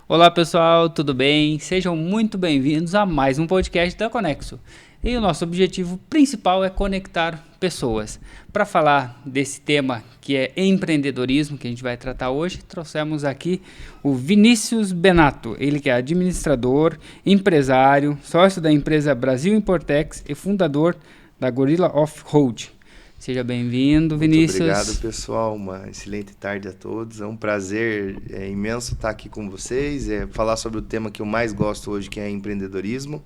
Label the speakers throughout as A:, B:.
A: Olá pessoal, tudo bem? Sejam muito bem-vindos a mais um podcast da Conexo. E o nosso objetivo principal é conectar pessoas. Para falar desse tema que é empreendedorismo, que a gente vai tratar hoje, trouxemos aqui o Vinícius Benato. Ele que é administrador, empresário, sócio da empresa Brasil Importex e fundador da Gorilla Off-Road. Seja bem-vindo, Vinícius.
B: Muito obrigado, pessoal. Uma excelente tarde a todos. É um prazer imenso estar aqui com vocês, falar sobre o tema que eu mais gosto hoje, que é empreendedorismo.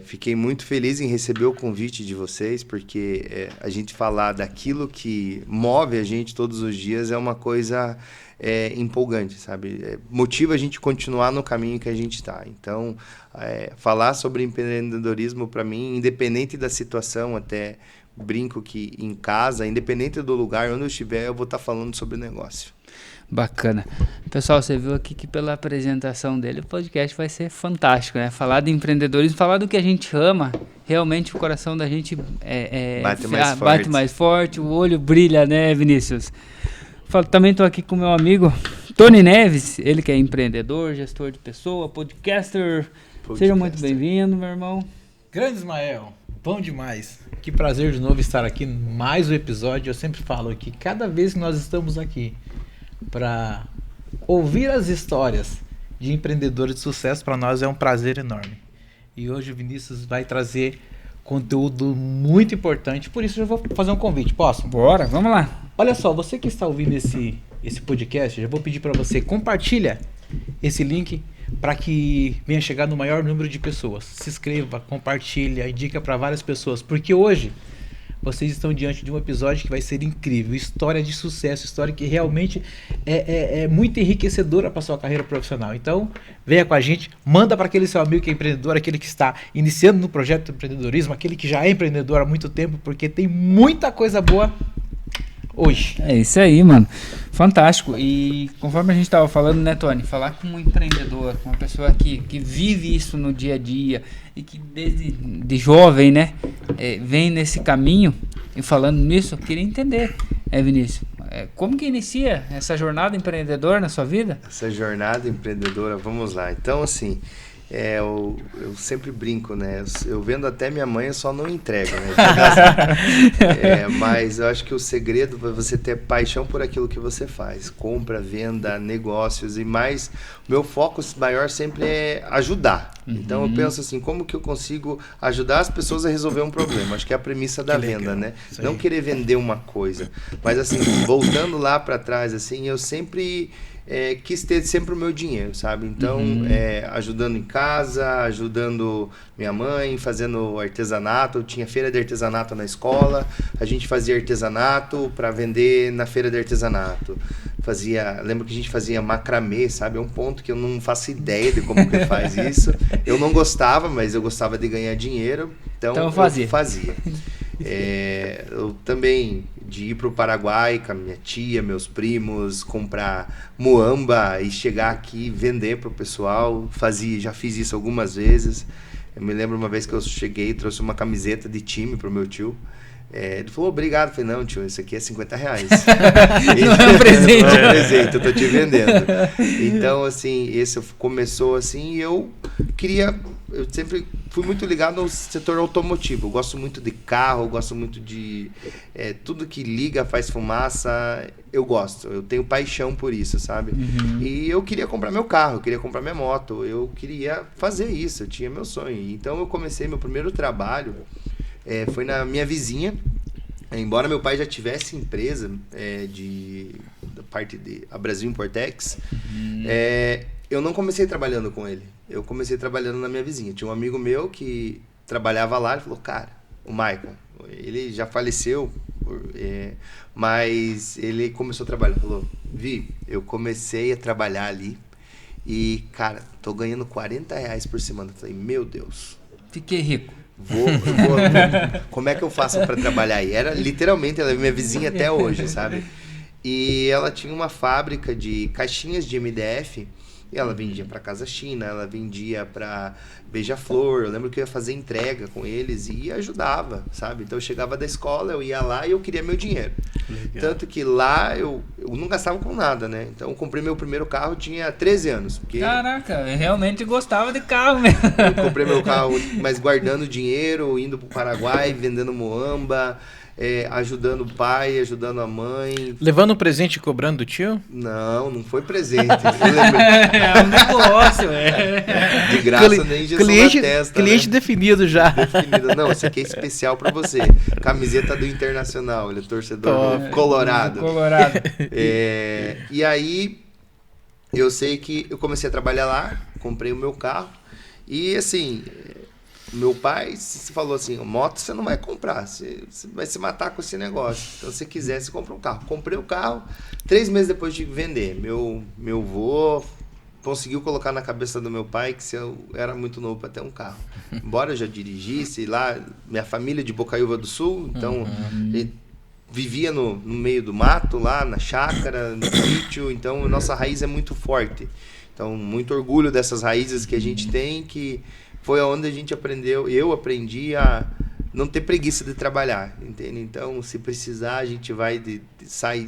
B: Fiquei muito feliz em receber o convite de vocês, porque a gente falar daquilo que move a gente todos os dias é uma coisa empolgante, sabe? Motiva a gente continuar no caminho que a gente está. Então, falar sobre empreendedorismo, para mim, independente da situação, até brinco que em casa, independente do lugar onde eu estiver, eu vou estar falando sobre negócio.
A: Bacana. Pessoal, você viu aqui que pela apresentação dele o podcast vai ser fantástico, né? Falar de empreendedorismo, falar do que a gente ama, realmente o coração da gente bate mais forte, o olho brilha, né, Vinícius? Também estou aqui com meu amigo Tony Neves, ele que é empreendedor, gestor de pessoa, podcaster. Seja muito bem-vindo, meu irmão.
C: Grande Ismael, bom demais. Que prazer de novo estar aqui, mais um episódio. Eu sempre falo que cada vez que nós estamos aqui para ouvir as histórias de empreendedores de sucesso, para nós é um prazer enorme. E hoje o Vinícius vai trazer conteúdo muito importante, por isso eu vou fazer um convite. Posso?
A: Bora, vamos lá.
C: Olha só, você que está ouvindo esse podcast, já vou pedir para você compartilha esse link para que venha chegar no maior número de pessoas. Se inscreva, compartilha, indica para várias pessoas, porque hoje vocês estão diante de um episódio que vai ser incrível, história de sucesso, história que realmente é muito enriquecedora para sua carreira profissional. Então, venha com a gente, manda para aquele seu amigo que é empreendedor, aquele que está iniciando no projeto de empreendedorismo, aquele que já é empreendedor há muito tempo, porque tem muita coisa boa hoje.
A: É isso aí, mano. Fantástico. E conforme a gente estava falando, né, Tony? Falar com um empreendedor, com uma pessoa que vive isso no dia a dia e que desde de jovem, né, vem nesse caminho e falando nisso, eu queria entender, Vinícius, como que inicia essa jornada empreendedora na sua vida?
B: Essa jornada empreendedora, vamos lá. Então, assim, eu sempre brinco, né? Eu vendo até minha mãe, eu só não entrego, né? Mas eu acho que o segredo é você ter paixão por aquilo que você faz. Compra, venda, negócios e mais. O meu foco maior sempre é ajudar. Então eu penso assim, como que eu consigo ajudar as pessoas a resolver um problema? Acho que é a premissa da venda, né? Não querer vender uma coisa. Mas assim, voltando lá para trás, assim, eu sempre quis ter sempre o meu dinheiro, sabe? Então, ajudando em casa, ajudando minha mãe, fazendo artesanato. Eu tinha feira de artesanato na escola, a gente fazia artesanato para vender na feira de artesanato. Lembro que a gente fazia macramê, sabe? É um ponto que eu não faço ideia de como que faz isso. Eu não gostava, mas eu gostava de ganhar dinheiro, então eu fazia. Eu também de ir para o Paraguai com a minha tia, meus primos, comprar muamba e chegar aqui e vender para o pessoal. Já fiz isso algumas vezes. Eu me lembro uma vez que eu cheguei e trouxe uma camiseta de time para o meu tio. Ele falou, obrigado. Eu falei, não, tio, isso aqui é R$50.
A: Não é um presente.
B: Não é um presente, eu tô te vendendo. Então, assim, esse começou assim e eu sempre fui muito ligado no setor automotivo. Eu gosto muito de carro, eu gosto muito de tudo que liga, faz fumaça, eu gosto. Eu tenho paixão por isso, sabe? E eu queria comprar meu carro, eu queria comprar minha moto, eu queria fazer isso, eu tinha meu sonho. Então eu comecei meu primeiro trabalho, foi na minha vizinha. Embora meu pai já tivesse empresa da parte de a Brasil Importex, eu não comecei trabalhando com ele. Eu comecei trabalhando na minha vizinha. Tinha um amigo meu que trabalhava lá e falou, cara, o Michael, ele já faleceu, mas ele começou a trabalhar. Falou, Vi, eu comecei a trabalhar ali e, cara, tô ganhando R$40 por semana. Eu falei, meu Deus.
A: Fiquei rico.
B: Como é que eu faço para trabalhar aí? Era literalmente, ela é minha vizinha até hoje, sabe? E ela tinha uma fábrica de caixinhas de MDF e ela vendia para Casa China, ela vendia para beija-flor, eu lembro que eu ia fazer entrega com eles e ajudava, sabe? Então eu chegava da escola, eu ia lá e eu queria meu dinheiro.
C: Legal.
B: Tanto que lá eu não gastava com nada, né? Então eu comprei meu primeiro carro, tinha 13 anos. Porque
A: Caraca, eu realmente gostava de carro mesmo.
B: eu comprei meu carro, mas guardando dinheiro, indo pro Paraguai, vendendo moamba, ajudando o pai, ajudando a mãe.
C: Levando um presente e cobrando do tio?
B: Não foi presente. Eu lembro,
A: É um negócio,
B: de graça, nem injeção
C: cliente,
B: na testa,
C: cliente
B: né?
C: definido já.
B: Definido. Não, esse aqui é especial pra você. Camiseta do Internacional, ele é torcedor
C: Top.
B: colorado.
A: Colorado.
B: E aí, eu sei que eu comecei a trabalhar lá, comprei o meu carro, e assim, meu pai falou assim, moto você não vai comprar, você vai se matar com esse negócio, então se quiser você compra um carro. Comprei o carro, 3 meses depois de vender, meu vô conseguiu colocar na cabeça do meu pai que se eu era muito novo para ter um carro. Embora eu já dirigisse lá, minha família é de Bocaiúva do Sul, então vivia no meio do mato, lá na chácara, no sítio, então nossa raiz é muito forte. Então, muito orgulho dessas raízes que a gente tem, que foi onde a gente aprendeu, eu aprendi a não ter preguiça de trabalhar, entende? Então, se precisar, a gente vai sai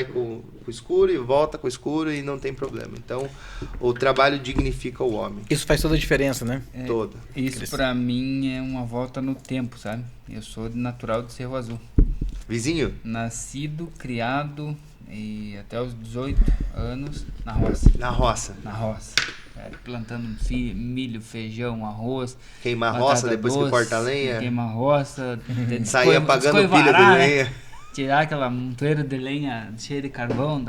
B: com o escuro e volta com o escuro e não tem problema. Então, o trabalho dignifica o homem.
C: Isso faz toda a diferença, né?
B: Toda.
A: Isso pra mim é uma volta no tempo, sabe? Eu sou natural de Cerro Azul.
B: Vizinho?
A: Nascido, criado e até os 18 anos na roça.
B: Na roça.
A: Na roça. Plantando milho, feijão, arroz.
B: Queimar a roça depois
A: doce,
B: que corta a lenha.
A: Queimar a roça.
B: Sair apagando pilha de lenha.
A: Né? Tirar aquela montoeira de lenha cheia de carvão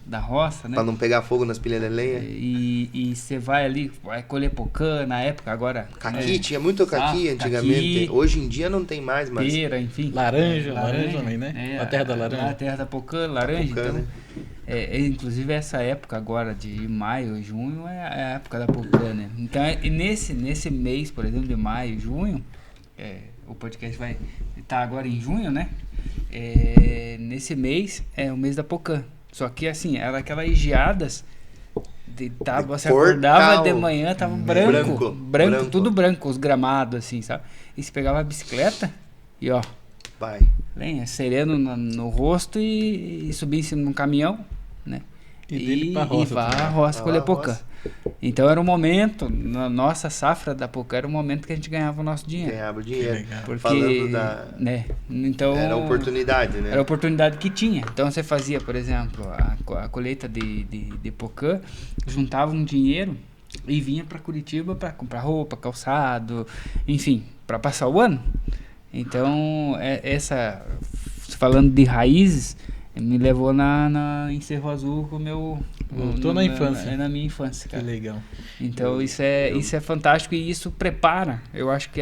A: da roça, né?
B: Pra não pegar fogo nas pilhas de lenha.
A: E você vai ali, vai colher pocã na época, agora...
B: Caqui, tinha muito caqui antigamente.
A: Caqui,
B: hoje em dia não tem mais, mas...
A: pera, enfim.
C: Laranja também, né? A terra da laranja.
A: A terra da pocã, laranja,
B: Pocã,
A: então...
B: né?
A: Inclusive essa época agora de maio, junho é a época da pocã, né? Então, e nesse mês, por exemplo, de maio, junho, o podcast vai estar agora em junho, né? Nesse mês é o mês da pocã. Só que assim, era aquelas geadas, você acordava de manhã, tava branco, tudo branco, os gramados, assim, sabe? E você pegava a bicicleta e ó,
B: vai.
A: lenha, sereno no rosto e subia em cima de um caminhão, né?
C: E
A: vá à roça colher pocã. Então era um momento, na nossa safra da pocã, era um momento que a gente ganhava o nosso dinheiro.
B: Ganhava o dinheiro.
A: Porque,
B: falando
A: né? Então,
B: era a oportunidade, né?
A: Era a oportunidade que tinha. Então você fazia, por exemplo, a colheita de pocã, juntava um dinheiro e vinha para Curitiba para comprar roupa, calçado, enfim, para passar o ano. Então, falando de raízes, me levou em Cerro Azul com o meu...
C: Voltou na infância.
A: Na minha infância, cara.
C: Que legal.
A: Então, isso é fantástico e isso prepara. Eu acho que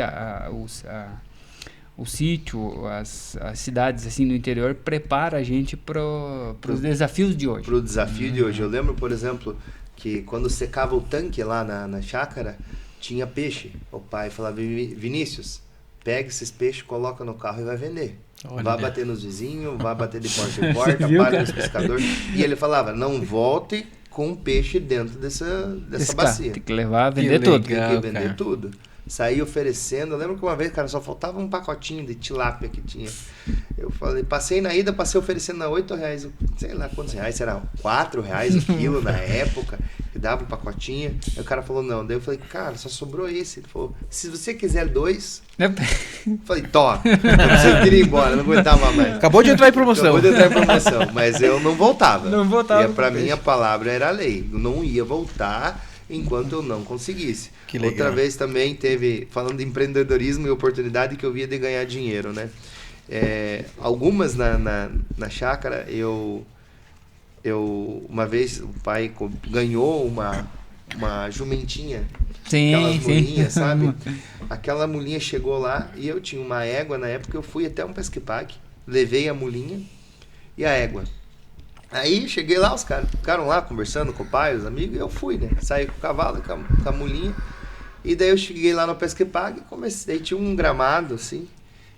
A: o sítio, as cidades assim no interior, prepara a gente para os desafios de hoje.
B: Para o desafio de hoje. Eu lembro, por exemplo, que quando secava o tanque lá na chácara, tinha peixe. O pai falava, Vinícius, pega esses peixes, coloca no carro e vai vender. Vai bater nos vizinhos, vai bater de porta em porta, para nos pescadores. E ele falava, não volte com um peixe dentro dessa bacia.
A: Tem que levar, vender tudo.
B: Tem que vender tudo. Saí oferecendo. Eu lembro que uma vez, cara, só faltava um pacotinho de tilápia que tinha. Eu falei, passei na ida, passei oferecendo a R$8, sei lá quantos reais, será R$4 o quilo na época, que dava um pacotinho. Aí o cara falou, não. Daí eu falei, cara, só sobrou esse. Ele falou, se você quiser 2, eu falei, tó, eu queria ir embora, não aguentava mais.
C: Acabou de entrar em promoção.
B: Mas eu não voltava.
A: Não voltava.
B: E pra mim a palavra era lei. Eu não ia voltar enquanto eu não conseguisse.
C: Que legal.
B: Outra vez também teve, falando de empreendedorismo e oportunidade que eu via de ganhar dinheiro, né? Algumas na chácara, eu uma vez o pai ganhou uma jumentinha, aquelas mulinhas, sabe? Aquela mulinha chegou lá e eu tinha uma égua na época, eu fui até um pesque-pague, levei a mulinha e a égua. Aí cheguei lá, os caras ficaram lá conversando com o pai, os amigos, e eu fui, né? Saí com o cavalo, com a mulinha. E daí eu cheguei lá no pesque-pague e comecei, tinha um gramado, assim,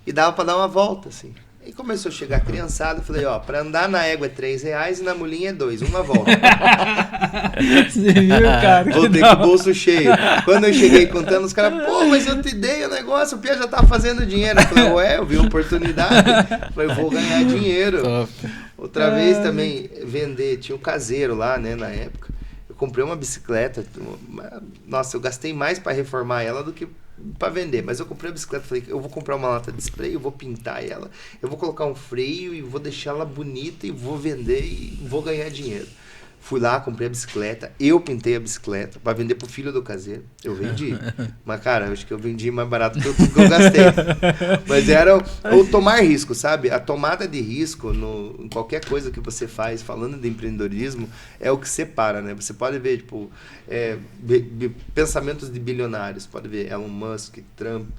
B: e dava pra dar uma volta, assim. E começou a chegar a criançada, falei, ó, pra andar na égua é R$3 e na mulinha é 2, uma volta.
A: Você viu, cara?
B: Voltei com o bolso cheio. Quando eu cheguei contando, os caras, pô, mas eu te dei o negócio, o Pia já tá fazendo dinheiro. Eu falei, ué, eu vi oportunidade. Eu falei, eu vou ganhar dinheiro.
C: Top.
B: Outra vez também, vender, tinha um caseiro lá, né, na época. Eu comprei uma bicicleta, nossa, eu gastei mais pra reformar ela do que pra vender, mas eu comprei a bicicleta, falei, eu vou comprar uma lata de spray, eu vou pintar ela, eu vou colocar um freio e vou deixar ela bonita e vou vender e vou ganhar dinheiro. Fui lá, comprei a bicicleta, eu pintei a bicicleta pra vender pro filho do caseiro. Eu vendi. Mas, cara, eu acho que eu vendi mais barato do que eu gastei. Mas era o tomar risco, sabe? A tomada de risco em qualquer coisa que você faz, falando de empreendedorismo, é o que separa, né? Você pode ver, tipo, pensamentos de bilionários. Pode ver Elon Musk, Trump,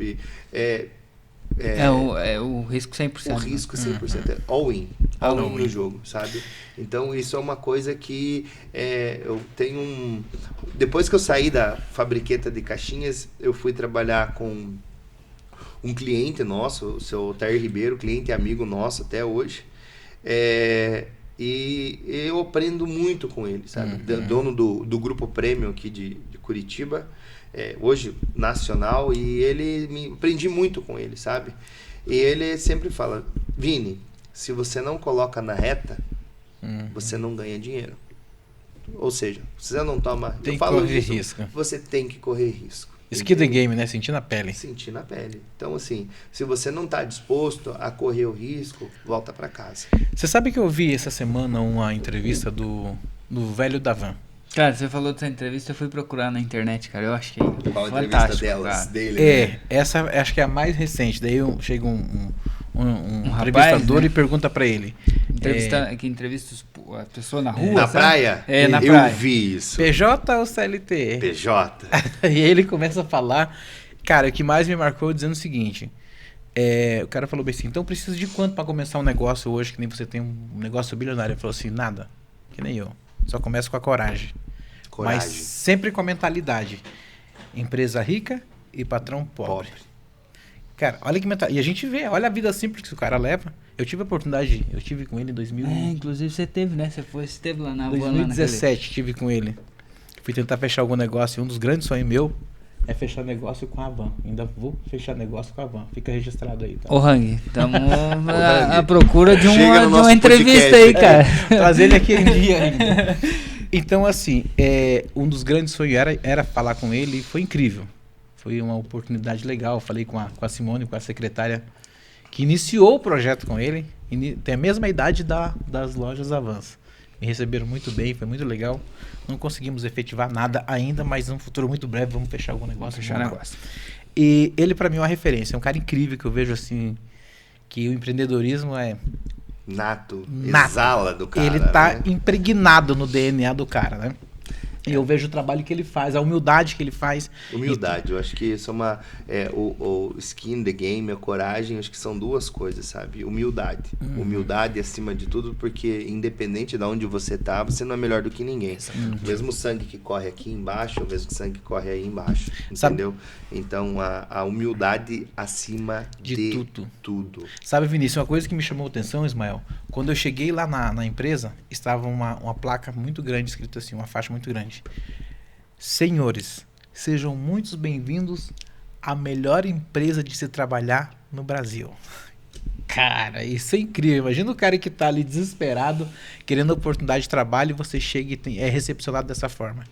A: o risco 100%.
B: O risco 100%, é all in no jogo, sabe? Então isso é uma coisa que eu tenho Depois que eu saí da fabriqueta de caixinhas, eu fui trabalhar com um cliente nosso, o seu Altair Ribeiro, cliente e amigo nosso até hoje. E eu aprendo muito com ele, sabe? Dono do Grupo Premium aqui de Curitiba. Hoje nacional, e aprendi muito com ele, sabe? E ele sempre fala, Vini, se você não coloca na reta, você não ganha dinheiro. Ou seja, se você não toma...
C: Tem que correr risco.
B: Você tem que correr risco.
C: Skin the game, né? Sentir na pele.
B: Sentir na pele. Então, assim, se você não está disposto a correr o risco, volta para casa.
C: Você sabe que eu vi essa semana uma entrevista do velho da van.
A: Cara, você falou dessa entrevista, eu fui procurar na internet, cara. Eu achei
B: Qual
A: fantástico,
B: dele?
C: Essa acho que é a mais recente. Daí chega um
A: rapaz,
C: entrevistador,
A: né?
C: E pergunta pra ele.
A: Que entrevista a pessoa na rua,
B: na
A: sabe?
B: praia?
A: Na praia.
B: Eu vi isso.
C: PJ ou CLT?
B: PJ.
C: E ele começa a falar. Cara, o que mais me marcou dizendo o seguinte. O cara falou bem assim, então precisa de quanto pra começar um negócio hoje, que nem você tem um negócio bilionário? Ele falou assim, nada, que nem eu. Só começa com a coragem. Mas sempre com a mentalidade. Empresa rica e patrão pobre. Cara, olha que mentalidade. E a gente vê, olha a vida simples que o cara leva. Eu tive a oportunidade, eu tive com ele em 2000.
A: Inclusive você teve, né? Você esteve lá na
C: 2017 tive com ele. Fui tentar fechar algum negócio. Um dos grandes sonhos meu é fechar negócio com a van. Ainda vou fechar negócio com a van. Fica registrado aí, tá?
A: Ô, Hang, estamos à procura de uma entrevista
B: podcast
A: aí, cara.
C: Trazer ele aqui em dia ainda. Então, assim, um dos grandes sonhos era falar com ele, e foi incrível. Foi uma oportunidade legal. Falei com a Simone, com a secretária, que iniciou o projeto com ele. Tem a mesma idade das lojas Avança. Me receberam muito bem, foi muito legal. Não conseguimos efetivar nada ainda, mas num futuro muito breve vamos fechar algum negócio. E ele, pra mim, é uma referência. É um cara incrível que eu vejo, assim, que o empreendedorismo é...
B: Nato. Exala do cara.
C: Ele tá impregnado no DNA do cara, né? E eu vejo o trabalho que ele faz, a humildade que ele faz.
B: Humildade, eu acho que isso é o skin the game, a coragem, acho que são duas coisas, sabe? Humildade. Humildade acima de tudo, porque independente de onde você tá, você não é melhor do que ninguém. O mesmo sangue que corre aqui embaixo, é o mesmo sangue que corre aí embaixo, entendeu? Então, a humildade acima de tudo.
C: Sabe, Vinícius, uma coisa que me chamou a atenção, Ismael, quando eu cheguei lá na empresa, estava uma placa muito grande, escrita assim, uma faixa muito grande. Senhores, sejam muito bem-vindos à melhor empresa de se trabalhar no Brasil. Cara, isso é incrível. Imagina o cara que tá ali desesperado, querendo oportunidade de trabalho, e você chega e é recepcionado dessa forma.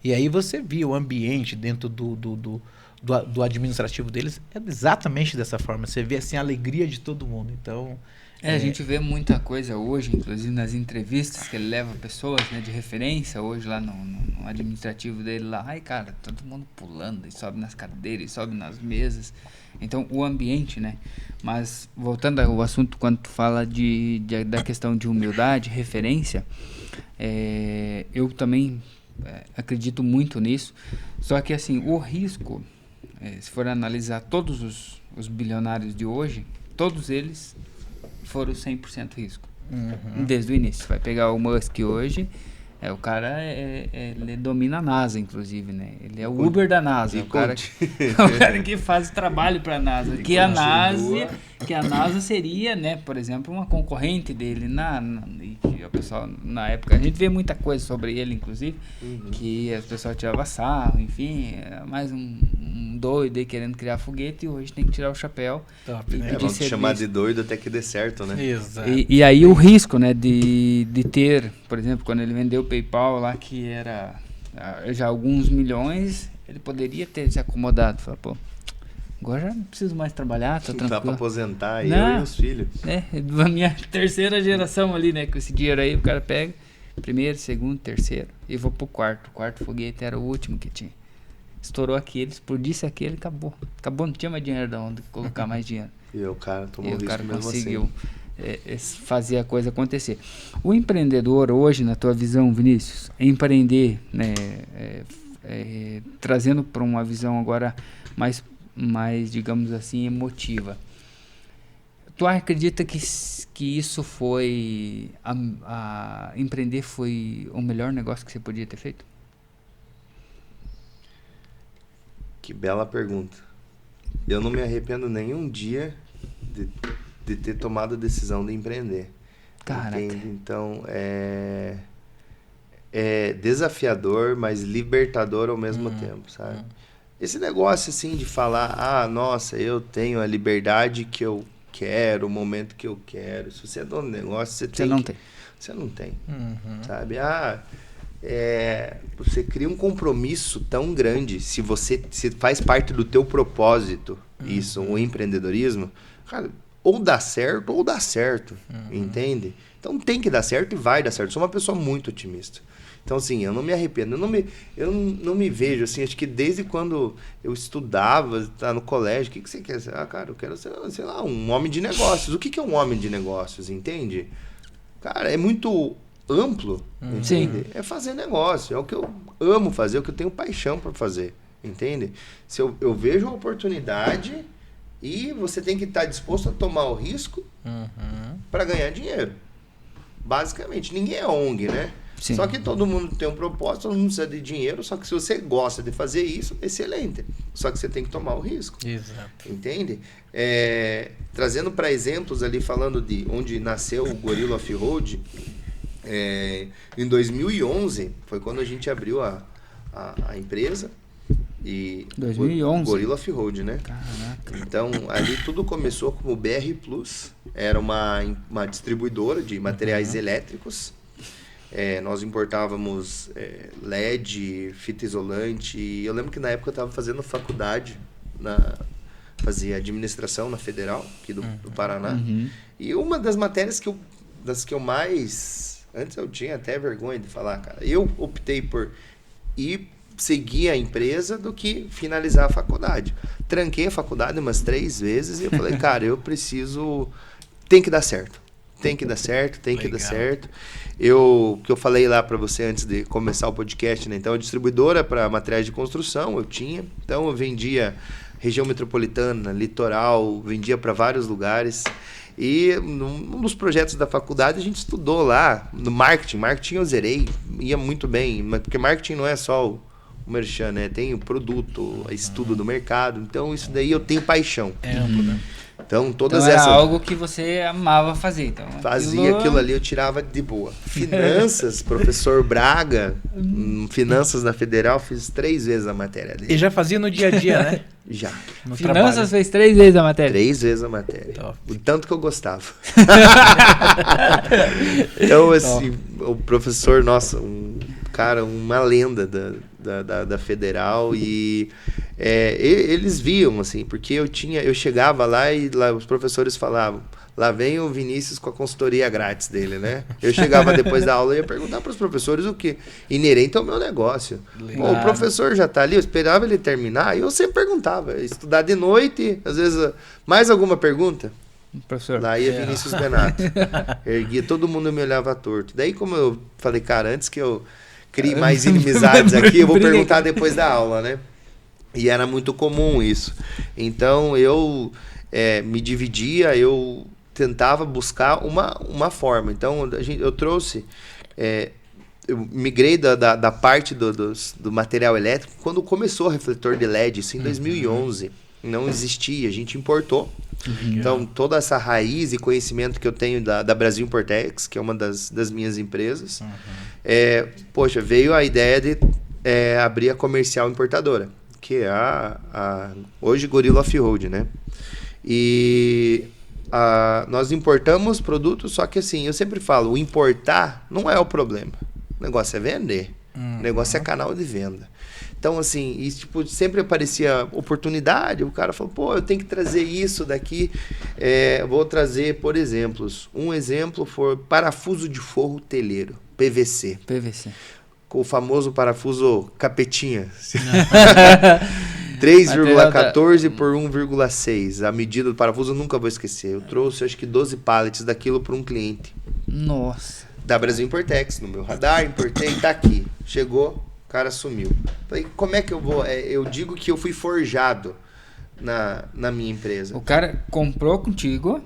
C: E aí você viu o ambiente dentro do administrativo deles, é exatamente dessa forma. Você vê assim a alegria de todo mundo. Então...
A: a gente vê muita coisa hoje, inclusive nas entrevistas que ele leva pessoas, né, de referência hoje lá no administrativo dele lá. Ai, cara, todo mundo pulando e sobe nas cadeiras, e sobe nas mesas. Então, o ambiente, né? Mas, voltando ao assunto, quando tu fala da questão de humildade, referência, eu também acredito muito nisso. Só que, assim, o risco, se for analisar todos os bilionários de hoje, todos eles foram 100% risco. Desde o início. Vai pegar o Musk hoje, O cara ele domina a NASA, inclusive, né? Ele é o Uber da NASA. O cara que faz trabalho para a NASA. Que a NASA seria, né, por exemplo, uma concorrente dele. O pessoal, na época, a gente vê muita coisa sobre ele, inclusive, que o pessoal tirava sarro, enfim, mais um doido aí querendo criar foguete, e hoje tem que tirar o chapéu.
C: Top, né?
B: Vamos chamar de doido até que dê certo, né?
C: Exato.
A: E aí o risco, né, de ter, por exemplo, quando ele vendeu o PayPal lá, que era já alguns milhões, ele poderia ter se acomodado. Falar, pô, agora já não preciso mais trabalhar, tô tranquilo.
B: Dá pra aposentar,
A: não,
B: eu e os filhos.
A: A minha terceira geração ali, né, com esse dinheiro aí, o cara pega primeiro, segundo, terceiro, e vou pro quarto. O quarto foguete era o último que tinha. Estourou aquele, explodisse aquele, acabou. Acabou, não tinha mais dinheiro de onde colocar mais dinheiro.
B: E o cara tomou risco mesmo assim.
A: Conseguiu fazer a coisa acontecer. O empreendedor hoje, na tua visão, Vinícius, empreender, né, trazendo para uma visão agora mais, digamos assim, emotiva. Tu acredita que isso foi... empreender foi o melhor negócio que você podia ter feito?
B: Que bela pergunta. Eu não me arrependo nenhum dia de ter tomado a decisão de empreender.
A: Caraca.
B: Entende? Então, é desafiador, mas libertador ao mesmo tempo, sabe? Esse negócio, assim, de falar, nossa, eu tenho a liberdade que eu quero, o momento que eu quero. Se você é dono do negócio, você
A: não tem.
B: Você não tem, sabe? Você cria um compromisso tão grande, se faz parte do teu propósito, isso, o empreendedorismo, cara, ou dá certo, entende? Então tem que dar certo e vai dar certo. Eu sou uma pessoa muito otimista. Então, assim, eu não me arrependo. Eu não me vejo, assim, acho que desde quando eu estudava, no colégio, o que você quer ser? Cara, eu quero ser, sei lá, um homem de negócios. O que é um homem de negócios, entende? Cara, é muito amplo, entende?
A: Sim.
B: É fazer negócio, é o que eu amo fazer, é o que eu tenho paixão para fazer, entende? Se eu vejo uma oportunidade e você tem que estar disposto a tomar o risco para ganhar dinheiro. Basicamente, ninguém é ONG, né?
A: Sim.
B: Só que todo mundo tem um propósito, todo mundo precisa de dinheiro, só que se você gosta de fazer isso, excelente. Só que você tem que tomar o risco.
C: Exato.
B: Entende? Trazendo para exemplos ali, falando de onde nasceu o Gorilla Off-Road, em 2011 foi quando a gente abriu a empresa. E
A: 2011?
B: Gorilla Off-Road, né?
A: Caraca.
B: Então, ali tudo começou como BR Plus. Era uma distribuidora de materiais elétricos. Nós importávamos LED, fita isolante. E eu lembro que na época eu estava fazendo faculdade, fazia administração na Federal, aqui do Paraná. E uma das matérias das que eu mais... Antes eu tinha até vergonha de falar, cara. Eu optei por ir seguir a empresa do que finalizar a faculdade. Tranquei a faculdade umas 3 vezes e eu falei, cara, eu preciso... Tem que dar certo. Tem que dar certo, tem que dar certo. Que eu falei lá para você antes de começar o podcast, né? Então, a distribuidora para materiais de construção eu tinha. Então, eu vendia região metropolitana, litoral, vendia para vários lugares. E num dos projetos da faculdade a gente estudou lá no marketing. Marketing eu zerei, ia muito bem, porque marketing não é só o merchan, né? Tem o produto, estudo do mercado. Então, isso daí eu tenho paixão.
C: Né?
B: Então, todas
A: era
B: essas...
A: algo que você amava fazer. Então,
B: fazia aquilo ali, eu tirava de boa. Finanças, professor Braga, finanças na Federal, fiz 3 vezes a matéria dele.
C: E já fazia no dia a dia, né?
B: Já.
C: No
A: Finanças
C: trabalho.
A: fez 3 vezes a matéria.
B: 3 vezes a matéria.
C: Top.
B: O tanto que eu gostava. Então, assim, o professor, nossa, uma lenda da Federal. E eles viam, assim, porque eu chegava lá e lá os professores falavam, lá vem o Vinícius com a consultoria grátis dele, né? Eu chegava depois da aula e ia perguntar para os professores o que inerente ao meu negócio. Pô, o professor já está ali, eu esperava ele terminar e eu sempre perguntava, estudar de noite, às vezes, mais alguma pergunta?
A: Professor.
B: Lá ia Vinícius Benato. Erguia, todo mundo me olhava torto. Daí, como eu falei, cara, antes que eu crie mais inimizades aqui, eu vou perguntar depois da aula, né? E era muito comum isso. Então, eu me dividia, eu tentava buscar uma forma. Então, eu trouxe eu migrei da parte do material elétrico quando começou o refletor de LED, isso em 2011. Não existia, a gente importou. Então, toda essa raiz e conhecimento que eu tenho da Brasil Importex, que é uma das minhas empresas, poxa, veio a ideia de abrir a comercial importadora, que é hoje Gorilla Off-Road, né? E nós importamos produtos, só que assim, eu sempre falo, o importar não é o problema. O negócio é vender. O negócio é canal de venda. Então, assim, e, tipo, sempre aparecia oportunidade, o cara falou, pô, eu tenho que trazer isso daqui, vou trazer, por exemplo, um exemplo foi parafuso de forro telheiro, PVC. Com o famoso parafuso capetinha. 3,14 por 1,6. A medida do parafuso eu nunca vou esquecer. Eu trouxe, acho que 12 pallets daquilo para um cliente.
A: Nossa.
B: Da Brasil Importex, no meu radar, importei, tá aqui. Chegou, o cara sumiu. Falei, como é que eu vou? Eu digo que eu fui forjado na minha empresa.
A: O cara comprou contigo,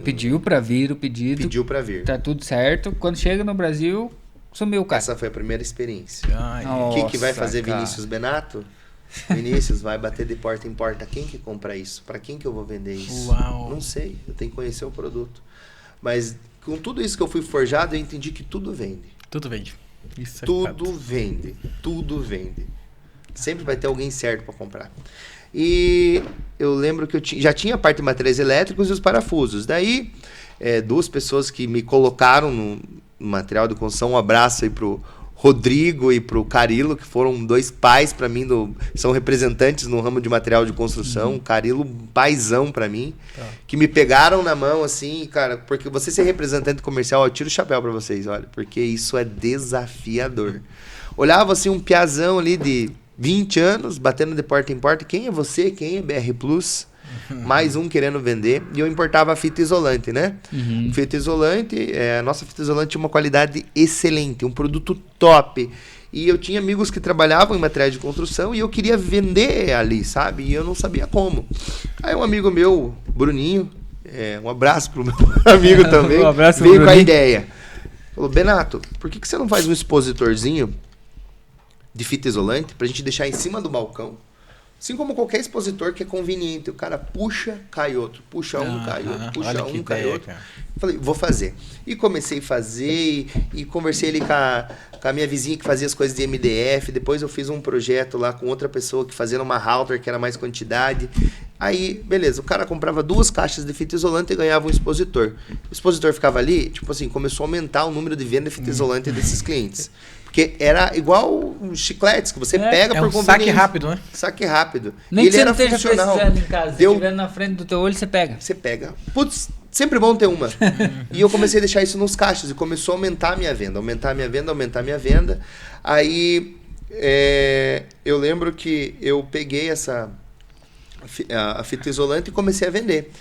A: pediu para vir o pedido.
B: Pediu para vir.
A: Tá tudo certo. Quando chega no Brasil, sumiu o cara.
B: Essa foi a primeira experiência.
A: Nossa,
B: o que vai fazer
A: cara.
B: Vinícius Benato? Vinícius vai bater de porta em porta. Quem que compra isso? Para quem que eu vou vender isso?
C: Uau.
B: Não sei. Eu tenho que conhecer o produto. Mas com tudo isso que eu fui forjado, eu entendi que tudo vende.
C: Tudo vende. Isso é
B: Tudo
C: fato.
B: vende. Tudo vende. Sempre vai ter alguém certo para comprar. E eu lembro que eu já tinha a parte de materiais elétricos e os parafusos. Daí, duas pessoas que me colocaram no material de construção, um abraço aí pro Rodrigo e pro Carilo, que foram dois pais para mim, são representantes no ramo de material de construção. Carilo, paizão para mim, que me pegaram na mão assim, cara, porque você ser representante comercial, eu tiro o chapéu para vocês, olha, porque isso é desafiador. Olhava assim um piazão ali de 20 anos, batendo de porta em porta, quem é você? Quem é BR Plus? Mais um querendo vender, e eu importava fita isolante, né? Fita isolante, a nossa fita isolante tinha uma qualidade excelente, um produto top. E eu tinha amigos que trabalhavam em materiais de construção e eu queria vender ali, sabe? E eu não sabia como. Aí um amigo meu, Bruninho, um abraço pro meu amigo também,
A: Um abraço,
B: veio com a
A: Bruninho.
B: ideia. Falou, Benato, por que você não faz um expositorzinho de fita isolante pra gente deixar em cima do balcão? Assim como qualquer expositor que é conveniente. O cara puxa, cai outro. Puxa um, cai outro. Puxa um, cai outro.
C: Cara.
B: Falei, vou fazer. E comecei a fazer e conversei ali com a minha vizinha que fazia as coisas de MDF. Depois eu fiz um projeto lá com outra pessoa que fazia uma halter que era mais quantidade. Aí, beleza, o cara comprava 2 caixas de fita isolante e ganhava um expositor. O expositor ficava ali, tipo assim, começou a aumentar o número de venda de fita isolante desses clientes. Porque era igual chicletes que você pega por
C: um
B: conveniência.
C: saque rápido, né?
B: Saque rápido.
A: Nem
B: e
A: que
B: ele
A: você não
B: era
A: esteja
B: funcional.
A: precisando em casa. Se
B: Deu-
A: estiver na frente do teu olho, você pega.
B: Você pega. Putz, sempre bom ter uma. E eu comecei a deixar isso nos caixas e começou a aumentar a minha venda. Aumentar a minha venda. Aí eu lembro que eu peguei a fita isolante e comecei a vender.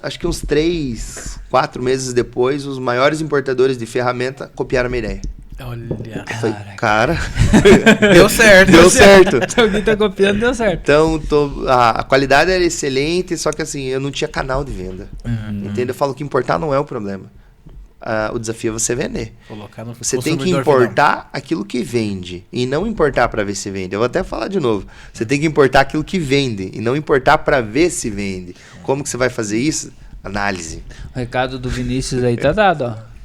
B: Acho que uns 3, 4 meses depois, os maiores importadores de ferramenta copiaram a minha ideia.
C: Olha.
B: Eu falei, cara,
C: Deu certo.
B: deu certo.
A: Se alguém tá copiando, deu certo.
B: Então, a qualidade era excelente, só que assim, eu não tinha canal de venda. Entende? Eu falo que importar não é o problema. O desafio é você vender.
C: Colocar no
B: Você tem que
C: consumidor
B: importar aquilo que vende e não importar para ver se vende. Eu vou até falar de novo. Você tem que importar aquilo que vende e não importar para ver se vende. Como que você vai fazer isso? Análise.
A: O recado do Vinícius aí tá dado, ó.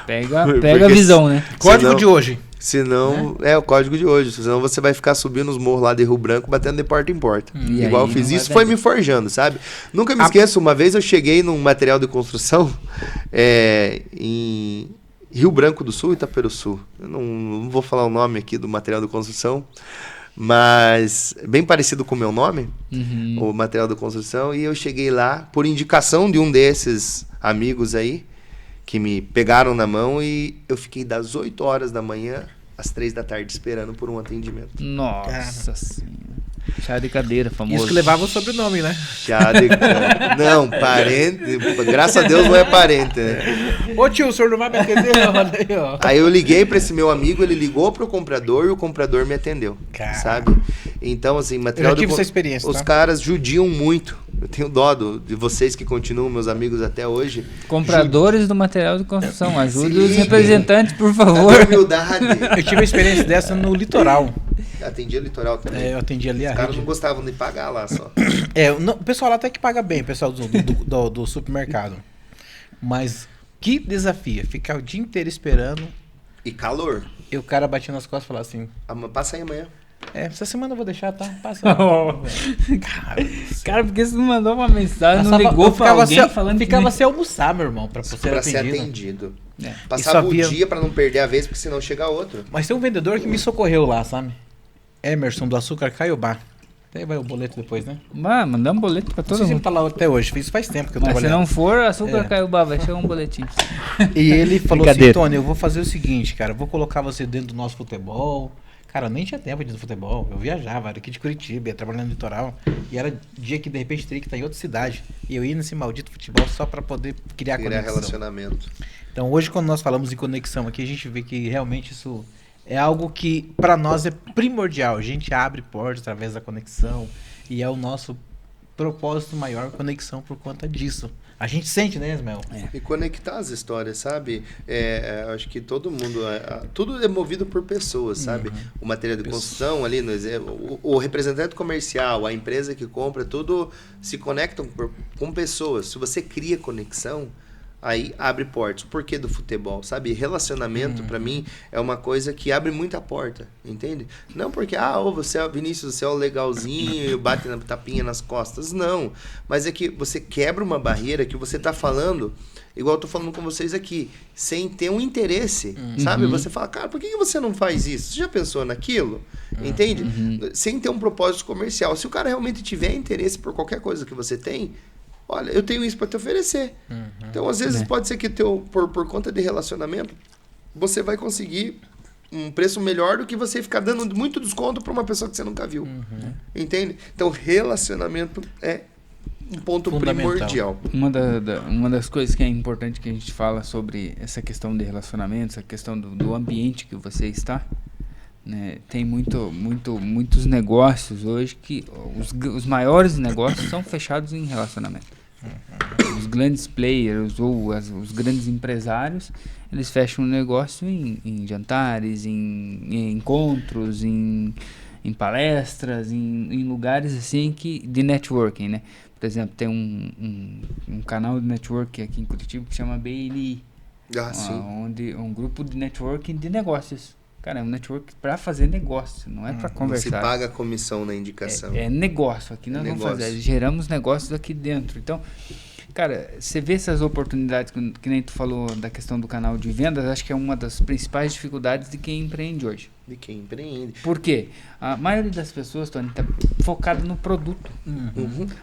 A: Pega
B: Porque
A: a visão, né?
C: final. Código
B: Senão-
C: de hoje.
B: Senão, é o código de hoje. Senão você vai ficar subindo os morros lá de Rio Branco, batendo de porta em porta.
A: E
B: Igual
A: aí
B: eu fiz
A: não vai
B: isso, foi
A: vender.
B: me forjando, sabe? Nunca me esqueço, uma vez eu cheguei num material de construção em Rio Branco do Sul, Itaperuçu. Eu não vou falar o nome aqui do material de construção, mas bem parecido com o meu nome, o material de construção. E eu cheguei lá por indicação de um desses amigos aí, que me pegaram na mão, e eu fiquei das 8 horas da manhã às 3 da tarde esperando por um atendimento.
A: Nossa senhora. Chá de cadeira, famoso.
C: Isso que levava o sobrenome, né?
B: Chá de... Não, parente. Graças a Deus não é parente, né?
C: Ô tio, o senhor não vai me atender? Olha aí, ó.
B: Aí eu liguei pra esse meu amigo, ele ligou pro comprador e o comprador me atendeu, sabe? Então, assim, material
C: eu já tive essa experiência,
B: os
C: tá?
B: caras judiam muito. Eu tenho dó de vocês que continuam meus amigos até hoje.
A: Compradores do material de construção, ajude
B: Se
A: os
B: liguem.
A: representantes, por
B: Cadê a
A: favor.
B: humildade?
C: Eu tive uma experiência dessa no litoral.
B: Atendia litoral também.
C: Eu atendi ali a
B: Os caras
C: rede.
B: não gostavam de pagar lá só.
C: O pessoal lá até que paga bem, o pessoal do supermercado. Mas que desafio, ficar o dia inteiro esperando.
B: E calor.
C: E o cara batia nas costas e falava assim:
B: Passa aí amanhã.
C: essa semana eu vou deixar, tá? Passa.
A: Cara, por que você não mandou uma mensagem, não
C: Passava-
A: ligou
C: eu
A: pra
C: ficava
A: alguém
C: sem-
A: falando
C: Ficava
A: que...
C: sem almoçar, meu irmão, pra ser
B: Pra ser
C: atendido.
B: atendido.
A: É.
B: Passava
C: Isso havia-
B: o dia pra não perder a vez, porque senão chega outro.
C: Mas tem um vendedor que me socorreu lá, sabe? Emerson do Açúcar Caiobá. Até vai o boleto depois, né?
A: Mano, mandamos um boleto pra
C: Não
A: todo
C: sei se ele
A: mundo.
C: tá lá até hoje. Isso faz tempo que eu
A: Mas se
C: trabalho.
A: não for, açúcar
C: É.
A: Caiobá, vai chegar um boletim.
C: E ele falou assim:
A: Brincadeira.
C: Tony, eu vou fazer o seguinte, cara. Eu vou colocar você dentro do nosso futebol. Cara, eu nem tinha tempo de ir no futebol. Eu viajava, era aqui de Curitiba, ia trabalhando no litoral. E era dia que de repente teria que estar em outra cidade. E eu ia nesse maldito futebol só pra poder criar
B: Criar
C: conexão.
B: relacionamento.
C: Então hoje, quando nós falamos em conexão aqui, a gente vê que realmente isso é algo que pra nós é primordial. A gente abre portas através da conexão e é o nosso propósito maior, conexão por conta disso. A gente sente, né, Ismael?
B: E conectar as histórias, sabe? Acho que todo mundo... tudo é movido por pessoas, sabe? O material de construção ali, o representante comercial, a empresa que compra, tudo se conectam com pessoas. Se você cria conexão, aí abre portas. O porquê do futebol, sabe? Relacionamento, pra mim, é uma coisa que abre muita porta, entende? Não porque, você é Vinícius, você é o legalzinho e bate na tapinha nas costas. Não. Mas é que você quebra uma barreira que você tá falando, igual eu tô falando com vocês aqui, sem ter um interesse, sabe? Você fala, cara, por que você não faz isso? Você já pensou naquilo? Entende? Sem ter um propósito comercial. Se o cara realmente tiver interesse por qualquer coisa que você tem, olha, eu tenho isso para te oferecer. Então, às vezes, pode ser que por conta de relacionamento, você vai conseguir um preço melhor do que você ficar dando muito desconto para uma pessoa que você nunca viu. Entende? Então, relacionamento é um ponto primordial.
A: Uma das coisas que é importante que a gente fala sobre essa questão de relacionamento, essa questão do ambiente que você está, né? Tem muitos negócios hoje que os maiores negócios são fechados em relacionamento. Os grandes players ou os grandes empresários, eles fecham um negócio em jantares, em encontros, em palestras, em lugares assim de networking, né? Por exemplo, tem um canal de networking aqui em Curitiba que chama BNI, onde é um grupo de networking de negócios. Cara, é um network para fazer negócio, não é para conversar.
B: Você paga comissão na indicação.
A: É negócio, aqui nós vamos fazer, geramos negócios aqui dentro. Então, cara, você vê essas oportunidades, que nem tu falou da questão do canal de vendas, acho que é uma das principais dificuldades de quem empreende hoje.
B: De quem empreende.
A: Por quê? A maioria das pessoas, Tony, tá focada no produto.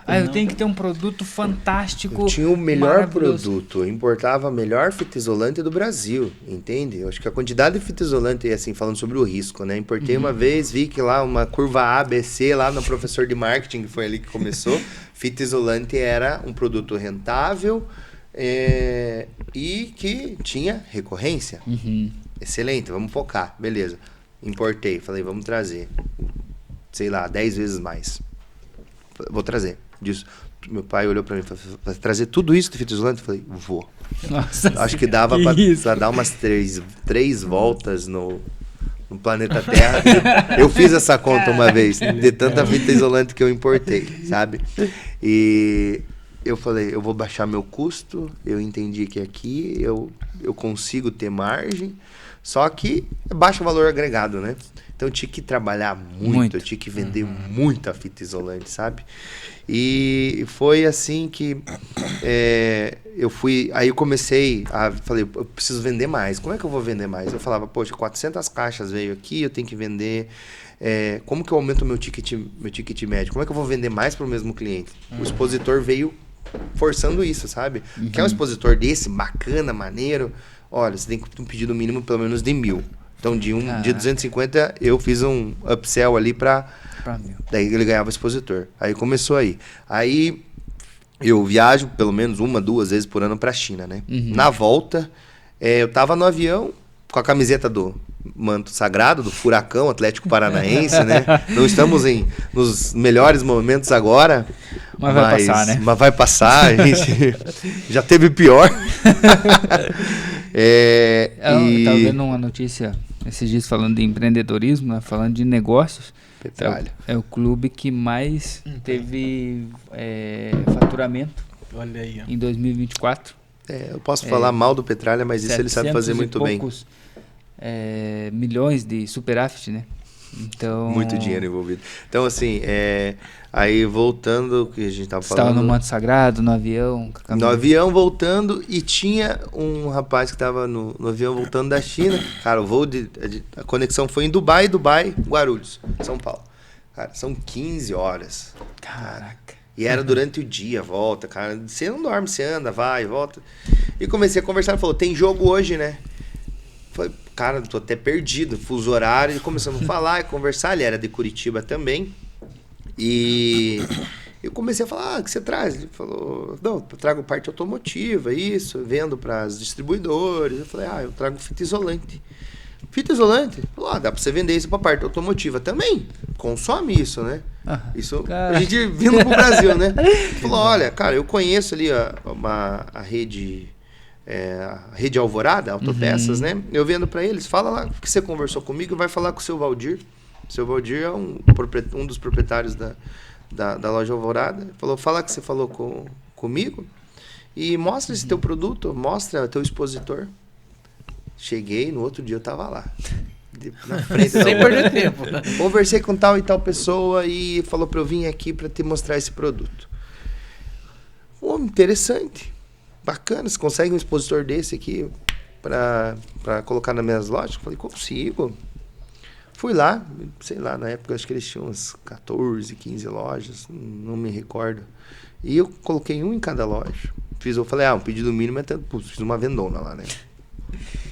A: Eu tenho que ter um produto fantástico.
B: Eu tinha o melhor
A: maravilhoso.
B: produto, eu importava a melhor fita isolante do Brasil, entende? Eu acho que a quantidade de fita isolante, assim, falando sobre o risco, né? Importei uma vez, vi que lá uma curva A, B, C, lá no professor de marketing, que foi ali que começou, fita isolante era um produto rentável e que tinha recorrência. Excelente, vamos focar, beleza. Importei, falei, vamos trazer, sei lá, 10 vezes mais. Vou trazer. Disso. Meu pai olhou pra mim e falou, vai trazer tudo isso de fita isolante? Eu falei, vou.
A: Nossa,
B: Acho que dava pra dar umas três voltas no planeta Terra. Eu fiz essa conta uma vez, de tanta fita isolante que eu importei, sabe? E eu falei, eu vou baixar meu custo, eu entendi que aqui eu consigo ter margem, só que baixa o valor agregado, né? Então eu tinha que trabalhar muito. Eu tinha que vender muita fita isolante, sabe? E foi assim que aí eu comecei falei, eu preciso vender mais. Como é que eu vou vender mais? Eu falava, poxa, 400 caixas veio aqui, eu tenho que vender. Como que eu aumento meu ticket médio? Como é que eu vou vender mais para o mesmo cliente? O expositor veio forçando isso, sabe? Quer um expositor desse, bacana, maneiro? Olha, você tem que ter um pedido mínimo pelo menos de 1.000. Então, de 250, eu fiz um upsell ali pra
A: mil.
B: Daí ele ganhava expositor. Aí começou aí. Aí eu viajo pelo menos 1, 2 vezes por ano pra China, né? Na volta, eu tava no avião com a camiseta do manto sagrado, do Furacão Atlético Paranaense, né? Não estamos nos melhores momentos agora.
A: Mas vai passar, né?
B: Mas vai passar, a gente já teve pior.
A: Eu tava vendo uma notícia esses dias falando de empreendedorismo, né? Falando de negócios.
B: Petralha.
A: É o clube que mais teve faturamento.
C: Olha aí, ó.
A: Em 2024.
B: Eu posso falar mal do Petralha, mas isso ele sabe fazer muito bem.
A: Milhões de superávit, né? Então,
B: muito dinheiro envolvido. Então, assim, aí voltando, o que a gente estava falando...
A: Estava no manto sagrado, no avião...
B: No avião voltando, e tinha um rapaz que estava no avião voltando da China. Cara, o voo a conexão foi em Dubai, Guarulhos, São Paulo. Cara, são 15 horas.
A: Caraca.
B: E era durante o dia, volta, cara. Você não dorme, você anda, vai, volta. E comecei a conversar, ele falou, tem jogo hoje, né? Falei, cara, tô até perdido, fuso horário. E começamos a falar e conversar, ele era de Curitiba também. E eu comecei a falar, o que você traz? Ele falou, não, eu trago parte automotiva, isso, eu vendo para as distribuidores. Eu falei, eu trago fita isolante. Fita isolante? Ele falou, dá para você vender isso para parte automotiva também. Consome isso, né? Isso
A: cara.
B: A gente vindo pro Brasil, né? Ele falou, olha, cara, eu conheço ali a rede... a Rede Alvorada, Autopeças, né? Eu vendo para eles, fala lá que você conversou comigo, vai falar com o seu Valdir. O seu Valdir é um dos proprietários da loja Alvorada. Ele falou, fala que você falou comigo e mostra esse teu produto, mostra teu expositor. Cheguei, no outro dia eu tava lá. Na frente
C: sem perder tempo.
B: Conversei com tal e tal pessoa e falou para eu vir aqui para te mostrar esse produto. Interessante. Bacana, você consegue um expositor desse aqui para colocar nas minhas lojas? Eu falei, consigo. Fui lá, sei lá, na época acho que eles tinham umas 14, 15 lojas, não me recordo. E eu coloquei um em cada loja. Eu falei, um pedido mínimo é tanto, fiz uma vendona lá, né?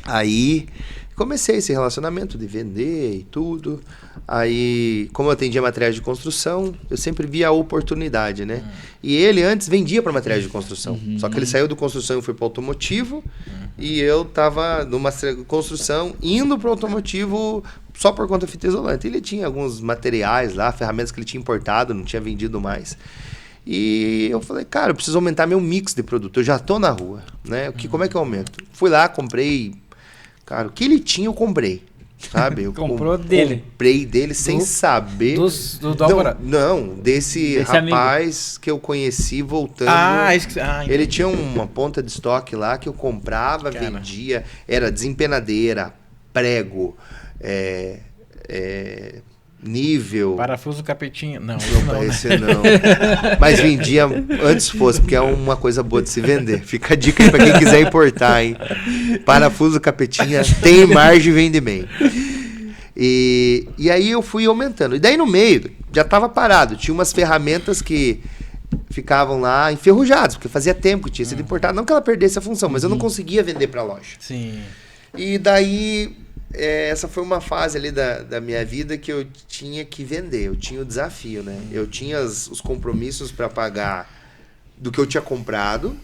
B: Aí comecei esse relacionamento de vender e tudo. Aí, como eu atendia materiais de construção, eu sempre via a oportunidade, né? E ele antes vendia para materiais de construção. Só que ele saiu do construção e foi para automotivo. E eu tava numa construção indo para automotivo só por conta da fita isolante. Ele tinha alguns materiais lá, ferramentas que ele tinha importado, não tinha vendido mais. E eu falei, cara, eu preciso aumentar meu mix de produto. Eu já tô na rua, né? Como é que eu aumento? Fui lá, comprei. Cara, o que ele tinha, eu comprei. Sabe? Eu comprei dele sem saber. Não, desse rapaz amigo que eu conheci voltando. Ele tinha uma ponta de estoque lá que eu comprava, vendia. Era desempenadeira, prego, nível.
C: Parafuso capetinho. Não,
B: esse não. Mas vendia antes fosse, porque é uma coisa boa de se vender. Fica a dica aí pra quem quiser importar, hein? Parafuso capetinha, tem margem e vende bem. E aí eu fui aumentando. E daí no meio, já tava parado. Tinha umas ferramentas que ficavam lá enferrujadas, porque fazia tempo que tinha sido importado. Não que ela perdesse a função, mas eu não conseguia vender pra loja.
C: Sim.
B: E daí... essa foi uma fase ali da minha vida que eu tinha que vender, eu tinha o desafio, né? Eu tinha os compromissos para pagar do que eu tinha comprado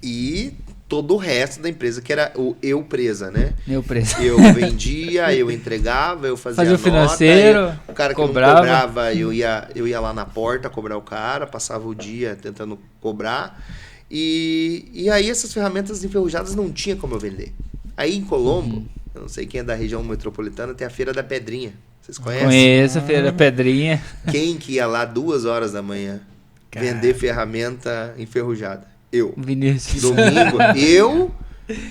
B: e todo o resto da empresa, que era eu presa, né? Eu vendia, eu entregava, eu fazia
A: o
B: nota,
A: financeiro,
B: o cara que
A: cobrava.
B: não cobrava, eu ia lá na porta cobrar o cara, passava o dia tentando cobrar. E aí essas ferramentas enferrujadas não tinha como eu vender. Aí em Colombo, eu não sei quem é da região metropolitana, tem a Feira da Pedrinha. Vocês conhecem?
A: Conheço a Feira da Pedrinha.
B: Quem que ia lá 2 horas da manhã vender ferramenta enferrujada? Eu.
A: Vinícius.
B: Domingo, eu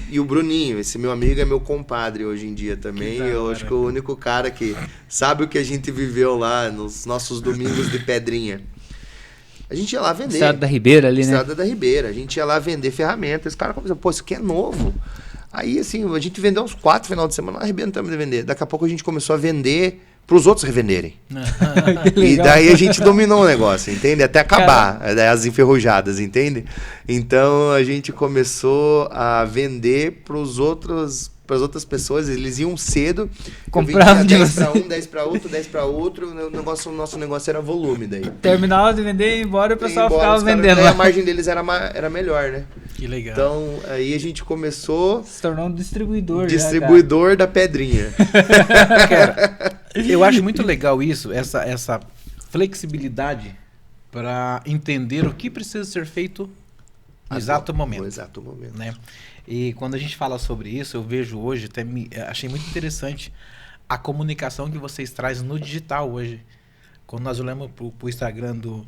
B: e o Bruninho. Esse meu amigo é meu compadre hoje em dia também. Eu acho que é o único cara que sabe o que a gente viveu lá nos nossos domingos de Pedrinha. A gente ia lá vender.
A: Estrada da Ribeira ali, né?
B: Estrada da Ribeira. A gente ia lá vender ferramentas. Os caras começaram, pô, isso aqui é novo. Aí, assim, a gente vendeu uns 4 final de semana, arrebentamos de vender. Daqui a pouco a gente começou a vender para os outros revenderem.
A: Que
B: E
A: legal.
B: daí a gente dominou o negócio, entende? Até acabar as enferrujadas, entende? Então a gente começou a vender para as outras pessoas, eles iam cedo,
A: Compravam de
B: 10
A: você.
B: para um, 10 para outro, 10 para outro, o nosso negócio era volume daí.
A: Terminava de vender e ia embora e o pessoal
B: Embora
A: ficava
B: os caras-
A: vendendo
B: daí
A: lá.
B: a margem deles era melhor, né?
C: Que legal.
B: Então aí a gente começou
A: Se tornou um distribuidor.
B: distribuidor da pedrinha.
C: Cara, eu acho muito legal isso, essa flexibilidade para entender o que precisa ser feito no exato
B: No
C: momento,
B: exato momento.
C: né? E quando a gente fala sobre isso, eu vejo hoje, achei muito interessante a comunicação que vocês trazem no digital hoje. Quando nós olhamos pro Instagram do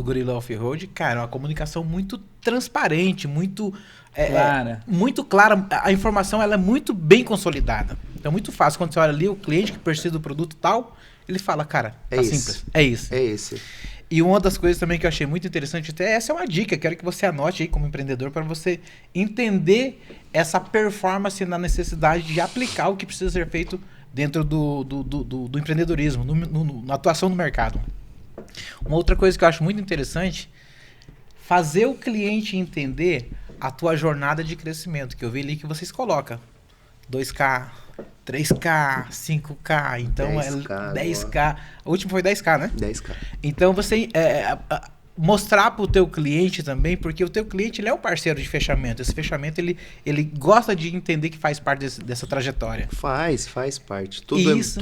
C: Gorilla Off-Road, cara, é uma comunicação muito transparente, muito
A: Clara.
C: muito clara. A informação ela é muito bem consolidada. Então é muito fácil. Quando você olha ali, o cliente que precisa do produto tal, ele fala, cara,
B: É
C: tá
B: isso.
C: simples. É isso.
B: É esse.
C: E uma das coisas também que eu achei muito interessante, até essa é uma dica, quero que você anote aí como empreendedor para você entender essa performance na necessidade de aplicar o que precisa ser feito dentro do empreendedorismo, na atuação no mercado. Uma outra coisa que eu acho muito interessante, fazer o cliente entender a tua jornada de crescimento, que eu vi ali que vocês colocam 2K, 3K, 5K, então
B: 10K,
C: 10K. O último foi 10K, né?
B: 10K.
C: Então você mostrar para o teu cliente também, porque o teu cliente ele é um parceiro de fechamento. Esse fechamento ele gosta de entender que faz parte dessa trajetória.
B: Faz parte.
C: Isso.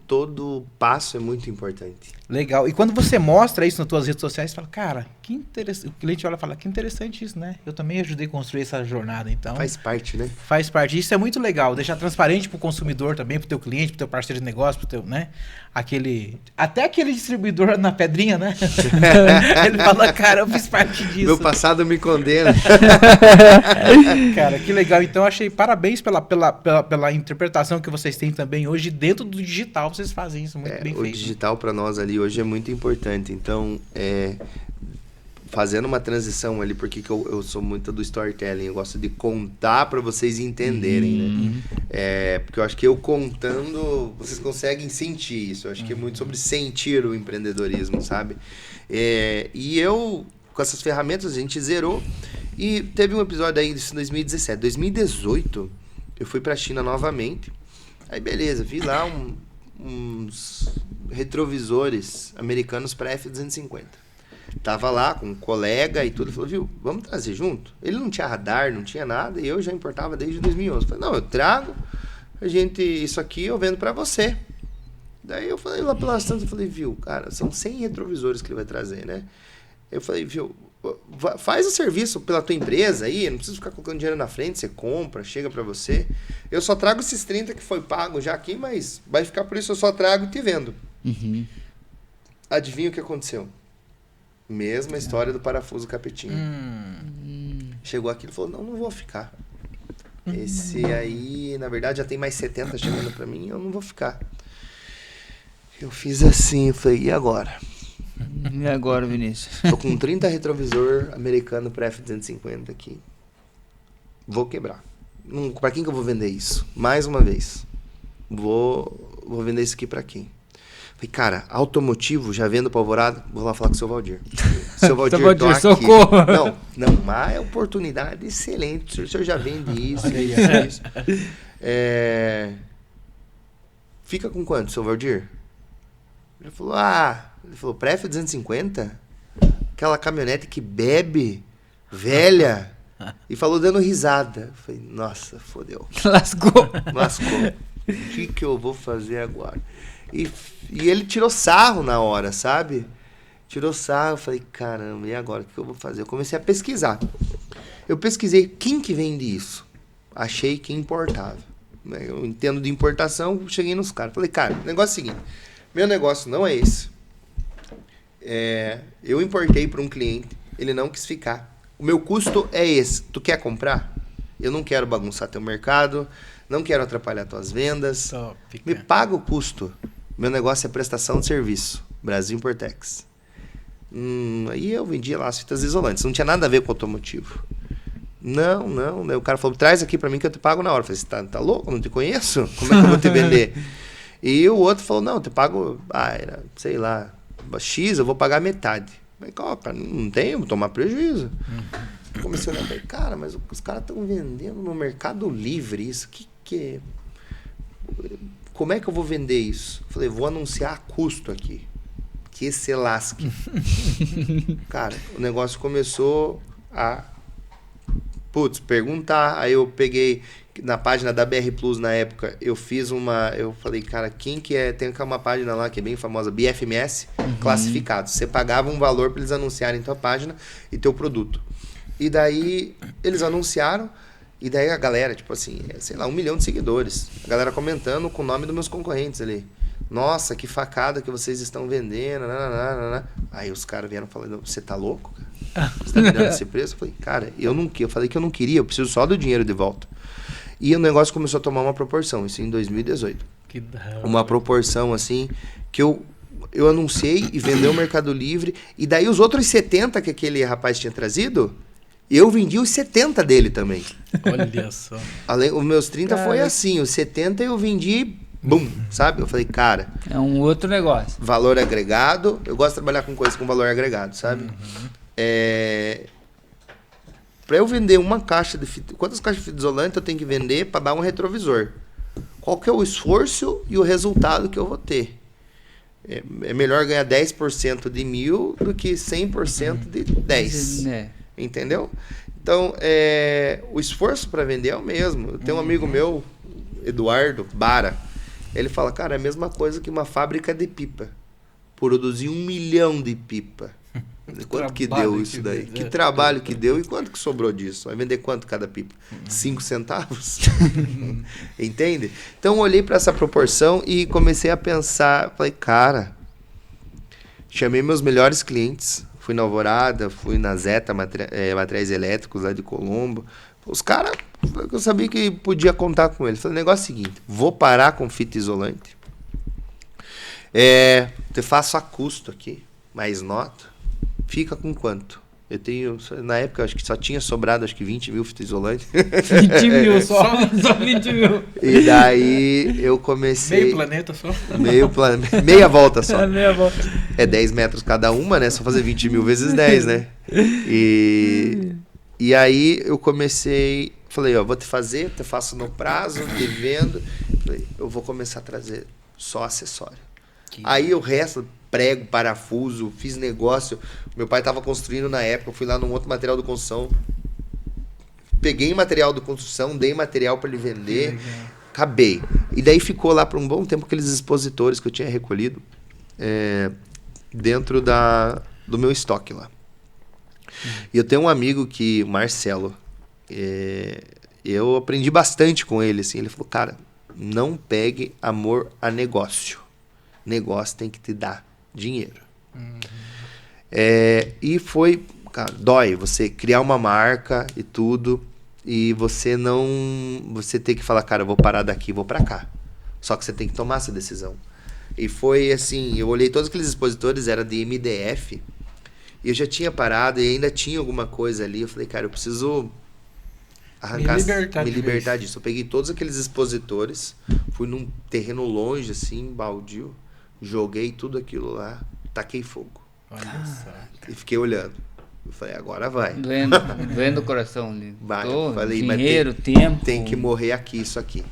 B: Todo passo é muito importante.
C: Legal. E quando você mostra isso nas tuas redes sociais, você fala, cara, que interessante. O cliente olha e fala, que interessante isso, né? Eu também ajudei a construir essa jornada, então
B: Faz parte, né?
C: faz parte. Isso é muito legal. Deixar transparente pro consumidor também, pro teu cliente, pro teu parceiro de negócio, pro teu, né? Até aquele distribuidor na pedrinha, né? Ele fala, cara, eu fiz parte disso.
B: Meu passado me condena.
C: Cara, que legal. Então, eu achei parabéns pela interpretação que vocês têm também hoje dentro do digital. Vocês fazem isso muito bem
B: O
C: feito.
B: digital para nós ali hoje é muito importante. Então, fazendo uma transição ali, porque que eu sou muito do storytelling, eu gosto de contar para vocês entenderem, né? Porque eu acho que eu contando, vocês conseguem sentir isso. Eu acho que é muito sobre sentir o empreendedorismo, sabe? E eu, com essas ferramentas, a gente zerou. E teve um episódio aí disso em 2017. 2018, eu fui pra China novamente. Aí beleza, vi lá uns retrovisores americanos para F-250. Tava lá com um colega e tudo, falou, viu, vamos trazer junto? Ele não tinha radar, não tinha nada, e eu já importava desde 2011. Falei, não, eu trago, isso aqui eu vendo para você. Daí eu falei lá pelas tantas, eu falei, viu, cara, são 100 retrovisores que ele vai trazer, né? Eu falei, viu, faz o serviço pela tua empresa aí, não precisa ficar colocando dinheiro na frente, você compra, chega para você. Eu só trago esses 30 que foi pago já aqui, mas vai ficar por isso, eu só trago e te vendo.
A: Uhum.
B: Adivinha o que aconteceu? Mesma história do parafuso capetinho. Chegou aqui e falou, não vou ficar. Esse aí, na verdade, já tem mais 70 chegando pra mim, eu não vou ficar. Eu fiz assim, eu falei, e agora?
A: E agora, Vinícius?
B: Tô com 30 retrovisor americano pra F-250 aqui. Vou quebrar. Pra quem que eu vou vender isso? Mais uma vez. Vou vender isso aqui pra quem? Falei, cara, automotivo, já vendo pra Alvorada, vou lá falar com o seu Valdir. Seu Valdir, tô aqui.
A: socorro!
B: Não, mas é oportunidade excelente. O senhor já vende isso. Fica com quanto, seu Valdir? Ele falou, pra F-250? Aquela caminhonete que bebe, velha, e falou dando risada. Eu falei, nossa, fodeu.
A: Lascou.
B: O que eu vou fazer agora? E ele tirou sarro na hora, sabe? Tirou sarro, eu falei, caramba, e agora? O que eu vou fazer? Eu comecei a pesquisar. Eu pesquisei quem que vende isso. Achei que importava. Eu entendo de importação, cheguei nos caras. Falei, cara, o negócio é o seguinte, meu negócio não é esse. Eu importei para um cliente, ele não quis ficar. O meu custo é esse. Tu quer comprar? Eu não quero bagunçar teu mercado, não quero atrapalhar tuas vendas. Me paga o custo. Meu negócio é prestação de serviço. Brasil Importex. Aí eu vendia lá as fitas isolantes. Não tinha nada a ver com automotivo. Não. Daí o cara falou, traz aqui pra mim que eu te pago na hora. Eu falei, tá louco? Eu não te conheço? Como é que eu vou te vender? E o outro falou, não, eu pago, era, sei lá, X, eu vou pagar metade. Falei, cara, não tem, eu vou tomar prejuízo. Comecei a olhar, falei, cara, mas os caras estão vendendo no Mercado Livre isso, que como é que eu vou vender isso? Falei, vou anunciar a custo aqui. Que se lasque. Cara, o negócio começou a perguntar. Aí eu peguei na página da BR Plus na época, eu falei, cara, quem que é? Tem uma página lá que é bem famosa, BFMS, classificados. Você pagava um valor para eles anunciarem tua página e teu produto. E daí eles anunciaram, e daí a galera, tipo assim, sei lá, 1 milhão de seguidores. A galera comentando com o nome dos meus concorrentes ali. Nossa, que facada que vocês estão vendendo. Nananana. Aí os caras vieram falando, você tá louco, cara? Você tá me dando esse preço? Eu falei, cara, eu falei que eu não queria, eu preciso só do dinheiro de volta. E o negócio começou a tomar uma proporção, isso em 2018. Uma proporção, assim, que eu anunciei e vendeu o Mercado Livre, e daí os outros 70 que aquele rapaz tinha trazido, eu vendi os 70 dele também.
C: Olha só.
B: Os meus 30 foi assim, os 70 eu vendi... Bum, sabe? Eu falei, cara...
A: É um outro negócio.
B: Valor agregado. Eu gosto de trabalhar com coisas com valor agregado, sabe? Para eu vender uma caixa de fita... Quantas caixas de fita isolante eu tenho que vender para dar um retrovisor? Qual que é o esforço e o resultado que eu vou ter? É melhor ganhar 10% de 1.000 do que 100% de 10. Entendeu? Então, o esforço para vender é o mesmo. Eu tenho um amigo meu, Eduardo Bara. Ele fala, cara, é a mesma coisa que uma fábrica de pipa. Produzir 1 milhão de pipa. Quanto que deu isso daí? Que trabalho que deu e quanto que sobrou disso? Vai vender quanto cada pipa? 5 centavos? Entende? Então eu olhei para essa proporção e comecei a pensar, falei, cara, chamei meus melhores clientes, fui na Alvorada, fui na Zeta Materiais Elétricos lá de Colombo. Os caras, eu sabia que podia contar com eles. Falei, o negócio é o seguinte, vou parar com fita isolante. Te faço a custo aqui, mais nota. Fica com quanto? Eu tenho, na época, acho que só tinha sobrado, acho que 20 mil fita isolante.
A: 20 mil só 20 mil.
B: E daí eu comecei...
C: Meio planeta só.
B: Meia volta só.
A: Meia volta.
B: 10 metros cada uma, né? Só fazer 20 mil vezes 10, né? E aí eu comecei, falei, ó, vou te faço no prazo, te vendo. Falei, eu vou começar a trazer só acessório. Aí o resto, prego, parafuso, fiz negócio. Meu pai estava construindo na época, eu fui lá num outro material de construção. Peguei material de construção, dei material para ele vender, acabei. E daí ficou lá por um bom tempo aqueles expositores que eu tinha recolhido dentro do meu estoque lá. E eu tenho um amigo que, Marcelo, eu aprendi bastante com ele, assim. Ele falou, cara, não pegue amor a negócio. Negócio tem que te dar dinheiro. E foi, cara, dói você criar uma marca e tudo, e você ter que falar, cara, eu vou parar daqui, vou pra cá. Só que você tem que tomar essa decisão. E foi assim, eu olhei todos aqueles expositores, era de MDF, e eu já tinha parado e ainda tinha alguma coisa ali. Eu falei, cara, eu preciso me libertar disso. Eu peguei todos aqueles expositores, fui num terreno longe, assim, baldio, joguei tudo aquilo lá, taquei fogo.
C: Olha só.
B: E fiquei olhando. Eu falei, agora vai.
A: Doendo o coração ali.
B: Vai. Falei,
A: dinheiro, tempo.
B: Tem que morrer aqui, isso aqui.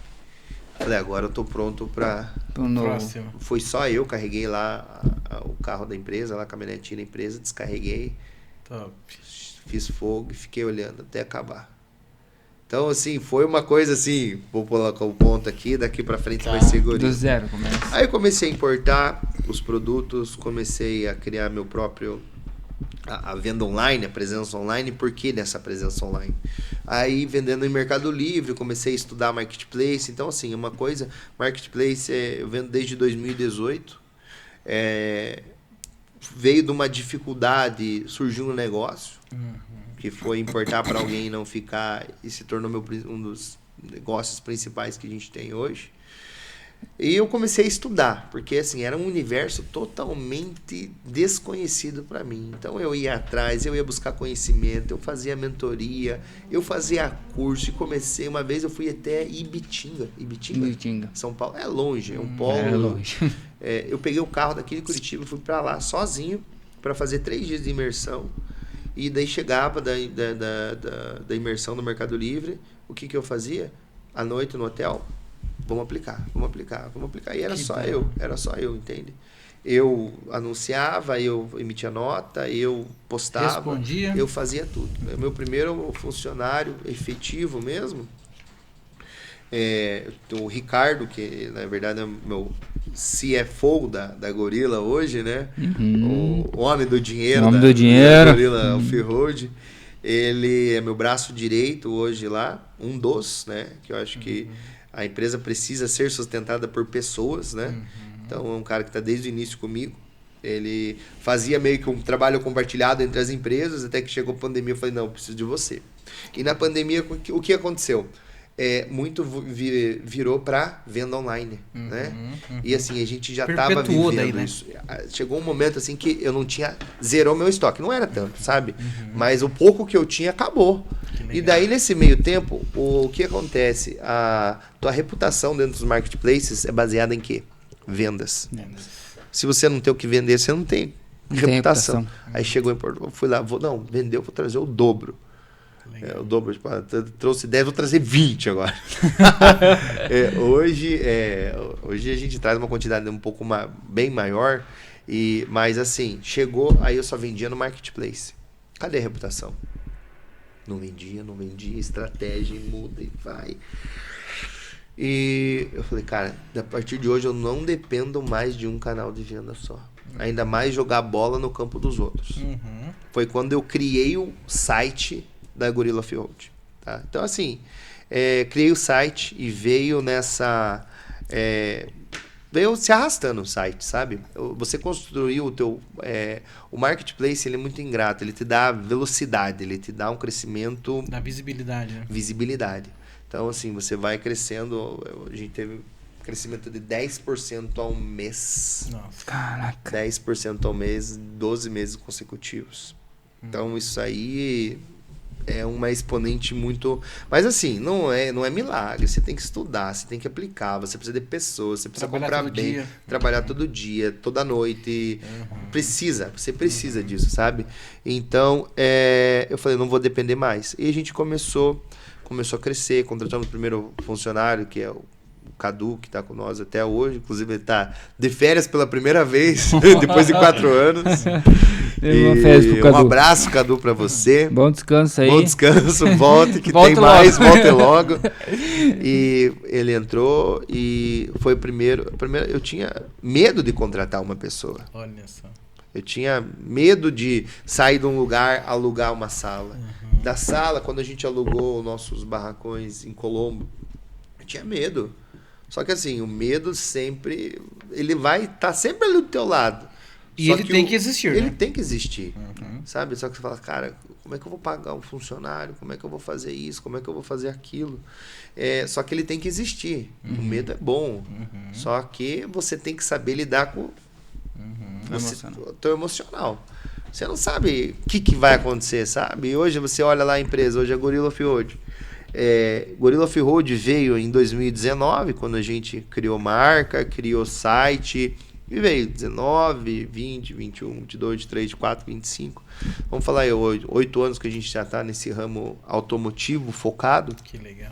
B: Falei, agora eu tô pronto pra...
C: Próximo.
B: Foi só eu, carreguei lá o carro da empresa, lá a caminhonetinha da empresa, descarreguei.
C: Top.
B: Fiz fogo e fiquei olhando até acabar. Então, assim, foi uma coisa assim, vou colocar o ponto aqui, daqui pra frente vai ser gordinho.
A: Do zero, começa.
B: Aí eu comecei a importar os produtos, comecei a criar meu próprio... A venda online, a presença online. Por que nessa presença online? Aí vendendo em Mercado Livre, comecei a estudar Marketplace. Então, assim, uma coisa, Marketplace eu vendo desde 2018. Veio de uma dificuldade, surgiu um negócio, que foi importar para alguém e não ficar, e se tornou um dos negócios principais que a gente tem hoje. E eu comecei a estudar, porque assim, era um universo totalmente desconhecido para mim. Então eu ia atrás, eu ia buscar conhecimento, eu fazia mentoria, eu fazia curso e comecei. Uma vez eu fui até Ibitinga, São Paulo. É longe, é um polo.
A: É longe.
B: Eu peguei o carro daqui de Curitiba e fui para lá sozinho para fazer 3 dias de imersão. E daí chegava da imersão no Mercado Livre, o que eu fazia? À noite no hotel, vamos aplicar. E era só eu, entende? Eu anunciava, eu emitia nota, eu postava,
C: respondia.
B: Eu fazia tudo. Meu primeiro funcionário efetivo mesmo, o Ricardo, que na verdade é meu CFO da Gorilla hoje, né? O homem do dinheiro, da Gorilla Off-Road. Ele é meu braço direito hoje lá, um dos, né? Que eu acho que a empresa precisa ser sustentada por pessoas, né? Então é um cara que está desde o início comigo. Ele fazia meio que um trabalho compartilhado entre as empresas, até que chegou a pandemia, eu falei, não, eu preciso de você. E na pandemia, o que aconteceu? Muito virou para venda online, né? E assim, a gente já estava vivendo daí, né? Isso. Chegou um momento assim que eu não tinha, zerou meu estoque, não era tanto, sabe? Mas o pouco que eu tinha acabou. E daí nesse meio tempo, o que acontece? A tua reputação dentro dos marketplaces é baseada em quê? Vendas. Se você não tem o que vender, você não tem reputação. Aí chegou em Porto, fui lá, vendeu, vou trazer o dobro. O dobro, tipo, trouxe 10, vou trazer 20 agora. Hoje a gente traz uma quantidade um pouco bem maior, mas assim, chegou, aí eu só vendia no marketplace. Cadê a reputação? Não vendia, estratégia muda e vai. E eu falei, cara, a partir de hoje eu não dependo mais de um canal de venda só. Ainda mais jogar bola no campo dos outros. Foi quando eu criei o site da Gorilla Off-Road, tá? Então assim, criei o site e veio veio se arrastando o site, sabe? Você construiu o marketplace, ele é muito ingrato, ele te dá velocidade, ele te dá um crescimento,
C: da visibilidade, né?
B: Visibilidade. Então assim, você vai crescendo, a gente teve crescimento de 10% ao mês.
C: Nossa.
A: Caraca.
B: 10% ao mês, 12 meses consecutivos. Então isso aí é uma exponente muito... Mas assim, não é milagre. Você tem que estudar, você tem que aplicar, você precisa de pessoas, você precisa comprar bem, trabalhar todo dia, toda noite. Você precisa disso, sabe? Então, eu falei, não vou depender mais. E a gente começou a crescer, contratamos o primeiro funcionário, que é o Cadu, que está com nós até hoje. Inclusive, ele está de férias pela primeira vez, depois de 4 anos. Um abraço, Cadu, para você.
A: Bom descanso aí.
B: Bom descanso, volte, que
A: volte
B: tem
A: logo.
B: mais, volte logo. E ele entrou e foi o primeiro. Eu tinha medo de contratar uma pessoa.
C: Olha só.
B: Eu tinha medo de sair de um lugar, alugar uma sala. Da sala, quando a gente alugou nossos barracões em Colombo, eu tinha medo. Só que assim, o medo sempre, ele vai estar sempre ali do teu lado.
C: E ele tem que existir, né?
B: Ele tem que existir, sabe? Só que você fala, cara, como é que eu vou pagar um funcionário? Como é que eu vou fazer isso? Como é que eu vou fazer aquilo? Só que ele tem que existir. O medo é bom. Só que você tem que saber lidar com o teu emocional. Você não sabe o que vai acontecer, sabe? Hoje você olha lá a empresa, hoje é Gorilla Off-Road. Gorilla Off-Road veio em 2019, quando a gente criou marca, criou site, e veio 19, 20, 21, 22, 23, 24, 25. Vamos falar aí, 8 anos que a gente já está nesse ramo automotivo focado.
C: Que legal.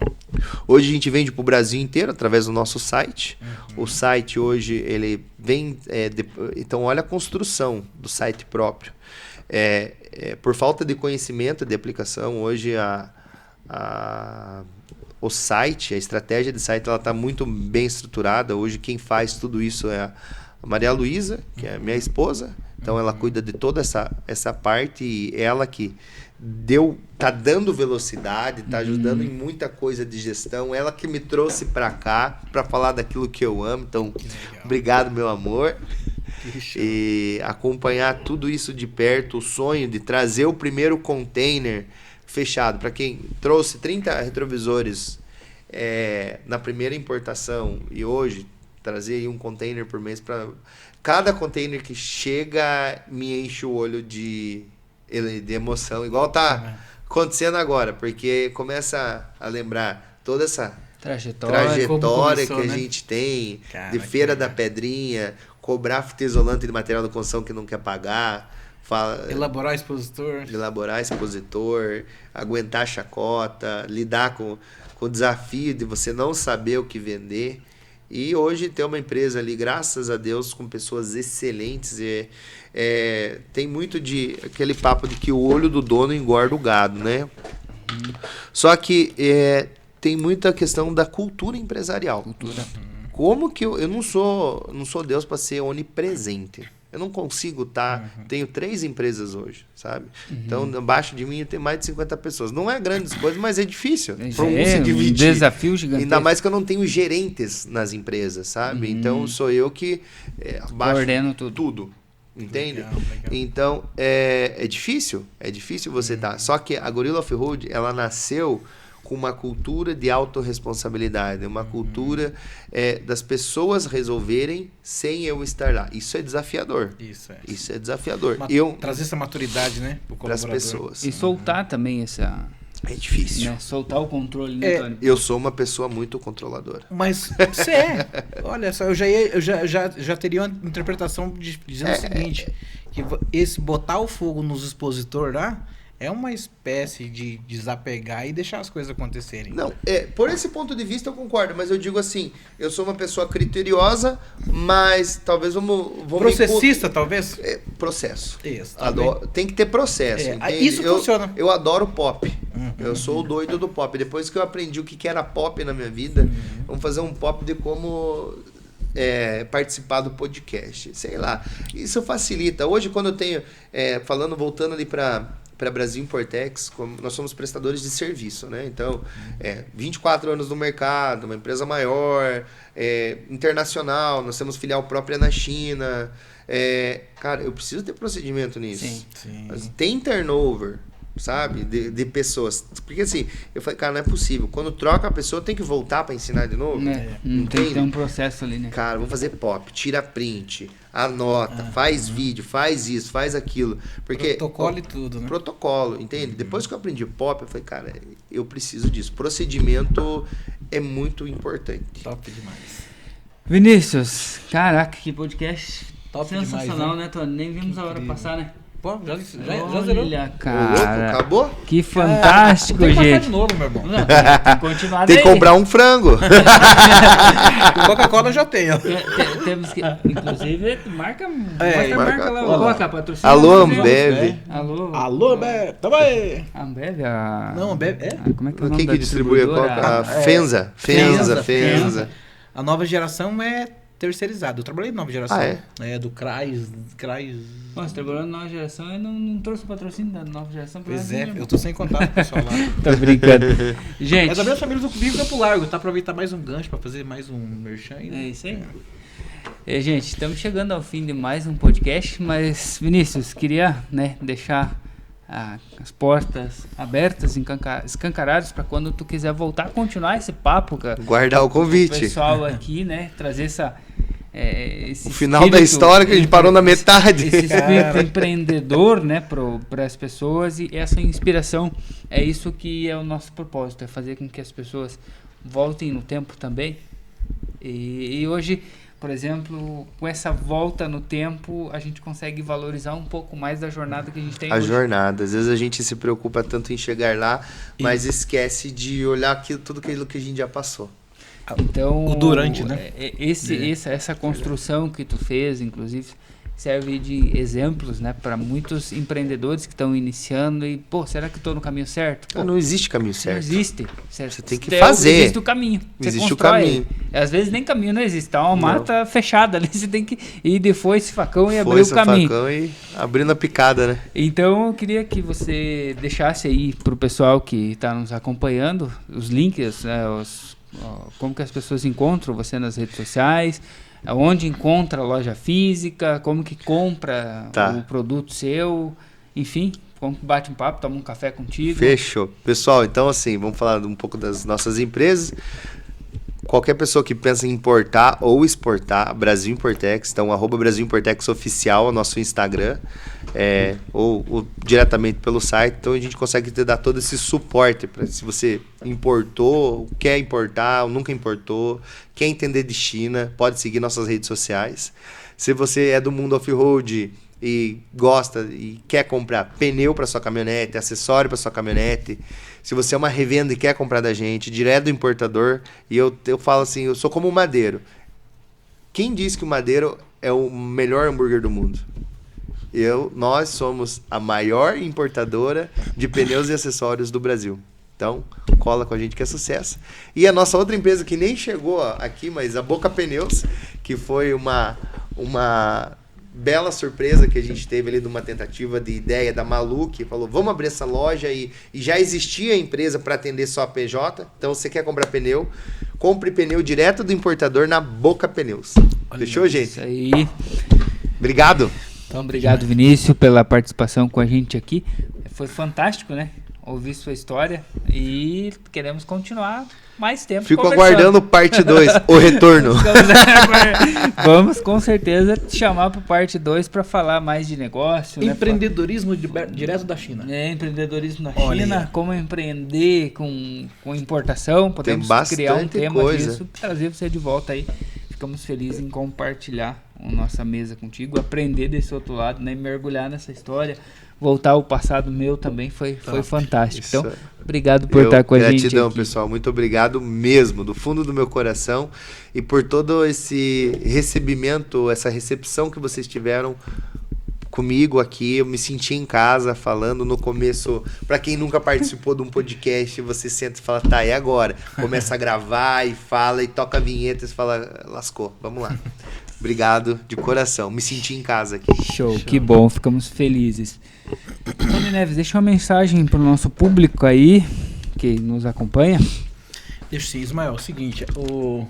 B: Hoje a gente vende para o Brasil inteiro através do nosso site. O site hoje, ele vem... então, olha a construção do site próprio. Por falta de conhecimento de aplicação, hoje o site, a estratégia de site, ela está muito bem estruturada. Hoje quem faz tudo isso é a Maria Luísa, que é a minha esposa. Então ela cuida de toda essa parte, e ela que tá dando velocidade, tá ajudando em muita coisa de gestão. Ela que me trouxe para cá para falar daquilo que eu amo. Então, obrigado, meu amor. E acompanhar tudo isso de perto, o sonho de trazer o primeiro container fechado. Para quem trouxe 30 retrovisores na primeira importação e hoje trazer aí um container por mês para cada container que chega me enche o olho de emoção, igual tá acontecendo agora, porque começa a lembrar toda essa trajetória
C: começou,
B: que a
C: né?
B: gente tem,
C: Cara,
B: de Feira da Pedrinha, cobrar fita isolante de material de construção que não quer pagar,
C: elaborar expositor,
B: aguentar chacota, lidar com o desafio de você não saber o que vender. E hoje ter uma empresa ali, graças a Deus, com pessoas excelentes. Tem muito de aquele papo de que o olho do dono engorda o gado, né? Só que tem muita questão da cultura empresarial. Como que eu não sou Deus para ser onipresente. Eu não consigo tenho 3 empresas hoje, sabe? Então, abaixo de mim tem mais de 50 pessoas. Não é grandes coisas, mas é difícil.
A: Um desafio gigantesco.
B: Ainda mais que eu não tenho gerentes nas empresas, sabe? Então, sou eu que
A: ordeno tudo.
B: Entende?
C: Legal.
B: Então, é difícil. É difícil você estar. Só que a Gorilla Off-Road, ela nasceu com uma cultura de autorresponsabilidade, uma cultura das pessoas resolverem sem eu estar lá. Isso é desafiador. Isso é desafiador.
C: Trazer essa maturidade, né,
B: para as pessoas.
A: E soltar também essa...
B: É difícil.
A: Né? Soltar o controle, né, Tony?
B: Eu sou uma pessoa muito controladora.
C: Mas você é. Olha só, eu já teria uma interpretação dizendo o seguinte, que esse botar o fogo nos expositores lá é uma espécie de desapegar e deixar as coisas acontecerem.
B: Não, por esse ponto de vista eu concordo, mas eu digo assim, eu sou uma pessoa criteriosa, mas talvez vamos
C: processista, talvez?
B: Processo.
C: Isso.
B: Tem que ter processo.
C: Isso funciona.
B: Eu adoro pop. Eu sou o doido do pop. Depois que eu aprendi o que era pop na minha vida, vamos fazer um pop de como participar do podcast. Sei lá. Isso facilita. Hoje, quando eu tenho... voltando ali para Brasil Importex, nós somos prestadores de serviço, né? Então, 24 anos no mercado, uma empresa maior, internacional, nós temos filial própria na China. Cara, eu preciso ter procedimento nisso.
C: Sim.
B: Mas tem turnover, sabe? De pessoas. Porque assim, eu falei, cara, não é possível. Quando troca a pessoa, tem que voltar para ensinar de novo.
A: Não tem que ter um processo ali, né?
B: Cara, vamos fazer pop, tira print, anota, faz vídeo, faz isso, faz aquilo. Porque
C: protocolo e tudo, né?
B: Protocolo, entende? Depois que eu aprendi pop, eu falei, cara, eu preciso disso. Procedimento é muito importante.
C: Top demais.
A: Vinícius, caraca, que podcast
C: Top
A: sensacional,
C: demais,
A: né, Tony? Nem vimos a hora passar, né?
C: Pô, já zerou.
A: Olha, cara.
B: Acabou?
A: Que fantástico,
C: tem que marcar
A: gente.
C: de novo, meu irmão.
A: Não, tem que continuar
B: Tem que
A: daí.
B: comprar um frango.
C: Coca-Cola eu já tenho.
A: Temos que... Inclusive, marca
B: marca
A: lá.
B: Cola.
A: Coloca a patrocínio.
B: Alô,
A: Vamos ver.
B: Ambev.
A: Alô,
C: Ambev. Tamo aí.
A: Ambev,
C: Não, Ambev
A: como é que é o nome
B: Quem
A: da
B: que distribui a
A: distribuidora?
B: Coca? A Fenza. Fenza.
C: A nova geração é terceirizada. Eu trabalhei na nova geração. Do CRAS.
A: Nossa, trabalhando na nova geração e não trouxe o patrocínio da nova geração.
C: Pois eu tô sem contato com o pessoal lá.
A: Tô brincando. Gente.
C: É da minha família do Vivo Campo Largo. Tá? Aproveitar mais um gancho pra fazer mais um merchan.
A: É isso aí. Gente, estamos chegando ao fim de mais um podcast, mas Vinícius, queria deixar as portas abertas, escancaradas para quando tu quiser voltar a continuar esse papo, cara.
B: Guardar o convite.
A: O pessoal aqui, trazer esse
B: o final da história que a gente parou na metade.
A: Esse espírito empreendedor, para as pessoas, e essa inspiração. É isso que é o nosso propósito, é fazer com que as pessoas voltem no tempo também. E hoje, por exemplo, com essa volta no tempo, a gente consegue valorizar um pouco mais da jornada que a gente tem hoje.
B: Jornada. Às vezes a gente se preocupa tanto em chegar lá, mas esquece de olhar tudo aquilo que a gente já passou.
A: Então,
C: o durante, né?
A: Essa construção que tu fez, inclusive, serve de exemplos, para muitos empreendedores que estão iniciando e, será que estou no caminho certo?
B: Não existe caminho certo.
A: Não existe. Certo?
B: Você tem que fazer.
A: Existe o caminho.
B: Existe o caminho.
A: Às vezes nem caminho não existe, tá uma mata fechada ali, você tem que ir de foice, facão e abrir o caminho.
B: Facão e abrindo a picada, né?
A: Então eu queria que você deixasse aí pro pessoal que está nos acompanhando os links, como que as pessoas encontram você nas redes sociais, onde encontra a loja física, como que compra o produto seu, enfim, como que bate um papo, toma um café contigo.
B: Fechou. Pessoal, então assim, vamos falar um pouco das nossas empresas. qualquer pessoa que pensa em importar ou exportar, Brasil Importex, então @Brasil Importex oficial, nosso Instagram, ou diretamente pelo site, então a gente consegue te dar todo esse suporte para se você importou, quer importar, ou nunca importou, quer entender de China, pode seguir nossas redes sociais. Se você é do mundo off-road e gosta e quer comprar pneu para sua caminhonete, acessório para sua caminhonete, se você é uma revenda e quer comprar da gente, direto do importador, e eu falo assim, eu sou como o Madeiro. Quem disse que o Madeiro é o melhor hambúrguer do mundo? Nós somos a maior importadora de pneus e acessórios do Brasil. Então, cola com a gente que é sucesso. E a nossa outra empresa que nem chegou aqui, mas a Boca Pneus, que foi uma bela surpresa que a gente teve ali de uma tentativa de ideia da Malu, que falou, vamos abrir essa loja, e já existia a empresa para atender só a PJ. Então, você quer comprar pneu, compre pneu direto do importador na Boca Pneus. Fechou, gente?
A: Isso aí.
B: Obrigado.
A: Então, obrigado, Vinícius, pela participação com a gente aqui. Foi fantástico, né? Ouvir sua história e queremos continuar mais tempo.
B: Fico aguardando parte 2, o retorno.
A: Vamos com certeza te chamar para parte 2 para falar mais de negócio.
C: Empreendedorismo direto da China.
A: Empreendedorismo na China, como empreender com importação. Podemos criar um tema disso, trazer você de volta aí. Ficamos felizes em compartilhar a nossa mesa contigo, aprender desse outro lado, né? Mergulhar nessa história. Voltar ao passado meu também foi fantástico. Então, obrigado por estar com a gente.
B: Gratidão, pessoal. Muito obrigado mesmo, do fundo do meu coração. E por todo esse recebimento, essa recepção que vocês tiveram comigo aqui. Eu me senti em casa falando no começo. Para quem nunca participou de um podcast, você senta e fala, tá, é agora. Começa a gravar e fala e toca a vinheta e fala, lascou, vamos lá. Obrigado de coração. Me senti em casa aqui.
A: Show, que bom. Ficamos felizes. Tony Neves, deixa uma mensagem para o nosso público aí, que nos acompanha.
C: Deixa sim, Ismael. É o seguinte, o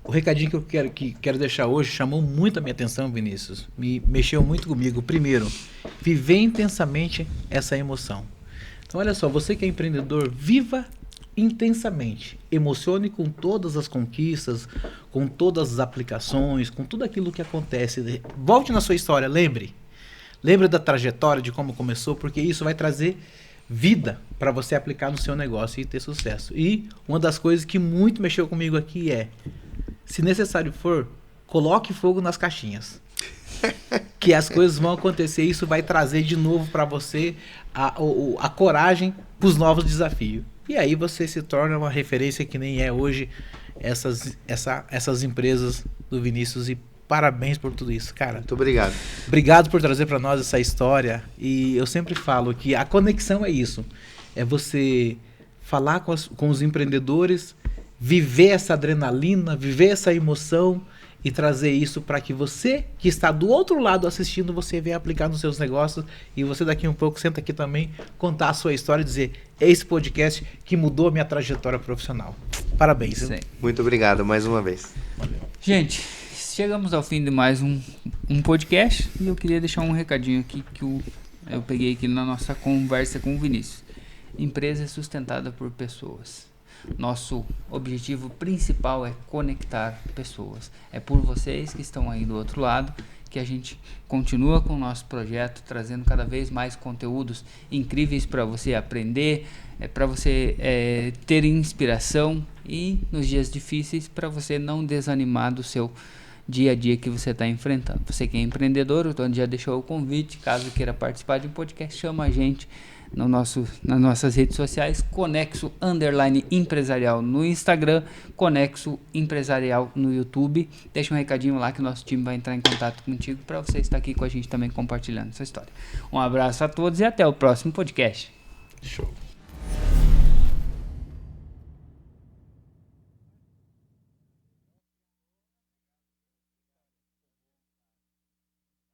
C: recadinho que eu quero deixar hoje chamou muito a minha atenção, Vinícius. Me mexeu muito comigo. Primeiro, viver intensamente essa emoção. Então, olha só, você que é empreendedor, viva intensamente, emocione com todas as conquistas, com todas as aplicações, com tudo aquilo que acontece. Volte na sua história, lembre da trajetória, de como começou, porque isso vai trazer vida para você aplicar no seu negócio e ter sucesso. E uma das coisas que muito mexeu comigo aqui é, se necessário for, coloque fogo nas caixinhas. Que as coisas vão acontecer, isso vai trazer de novo para você a coragem para os novos desafios. E aí você se torna uma referência que nem é hoje essas empresas do Vinícius, e parabéns por tudo isso, cara.
B: Muito obrigado.
C: Obrigado por trazer para nós essa história. E eu sempre falo que a conexão é isso. É você falar com os empreendedores, viver essa adrenalina, viver essa emoção e trazer isso para que você, que está do outro lado assistindo, você venha aplicar nos seus negócios, e você daqui um pouco senta aqui também, contar a sua história e dizer, é esse podcast que mudou a minha trajetória profissional. Parabéns.
A: Sim.
B: Muito obrigado mais uma vez.
C: Valeu.
A: Gente, chegamos ao fim de mais um podcast, e eu queria deixar um recadinho aqui que eu peguei aqui na nossa conversa com o Vinícius. Empresa é sustentada por pessoas. Nosso objetivo principal é conectar pessoas. É por vocês que estão aí do outro lado que a gente continua com o nosso projeto, trazendo cada vez mais conteúdos incríveis para você aprender, para você ter inspiração, e nos dias difíceis para você não desanimar do seu dia a dia que você está enfrentando. Você que é empreendedor, o Tony já deixou o convite, caso queira participar de um podcast, chama a gente nas nossas redes sociais, Conexo_Empresarial no Instagram, Conexo Empresarial no YouTube. Deixa um recadinho lá que o nosso time vai entrar em contato contigo para você estar aqui com a gente também compartilhando essa história. Um abraço a todos e até o próximo podcast.
C: Show.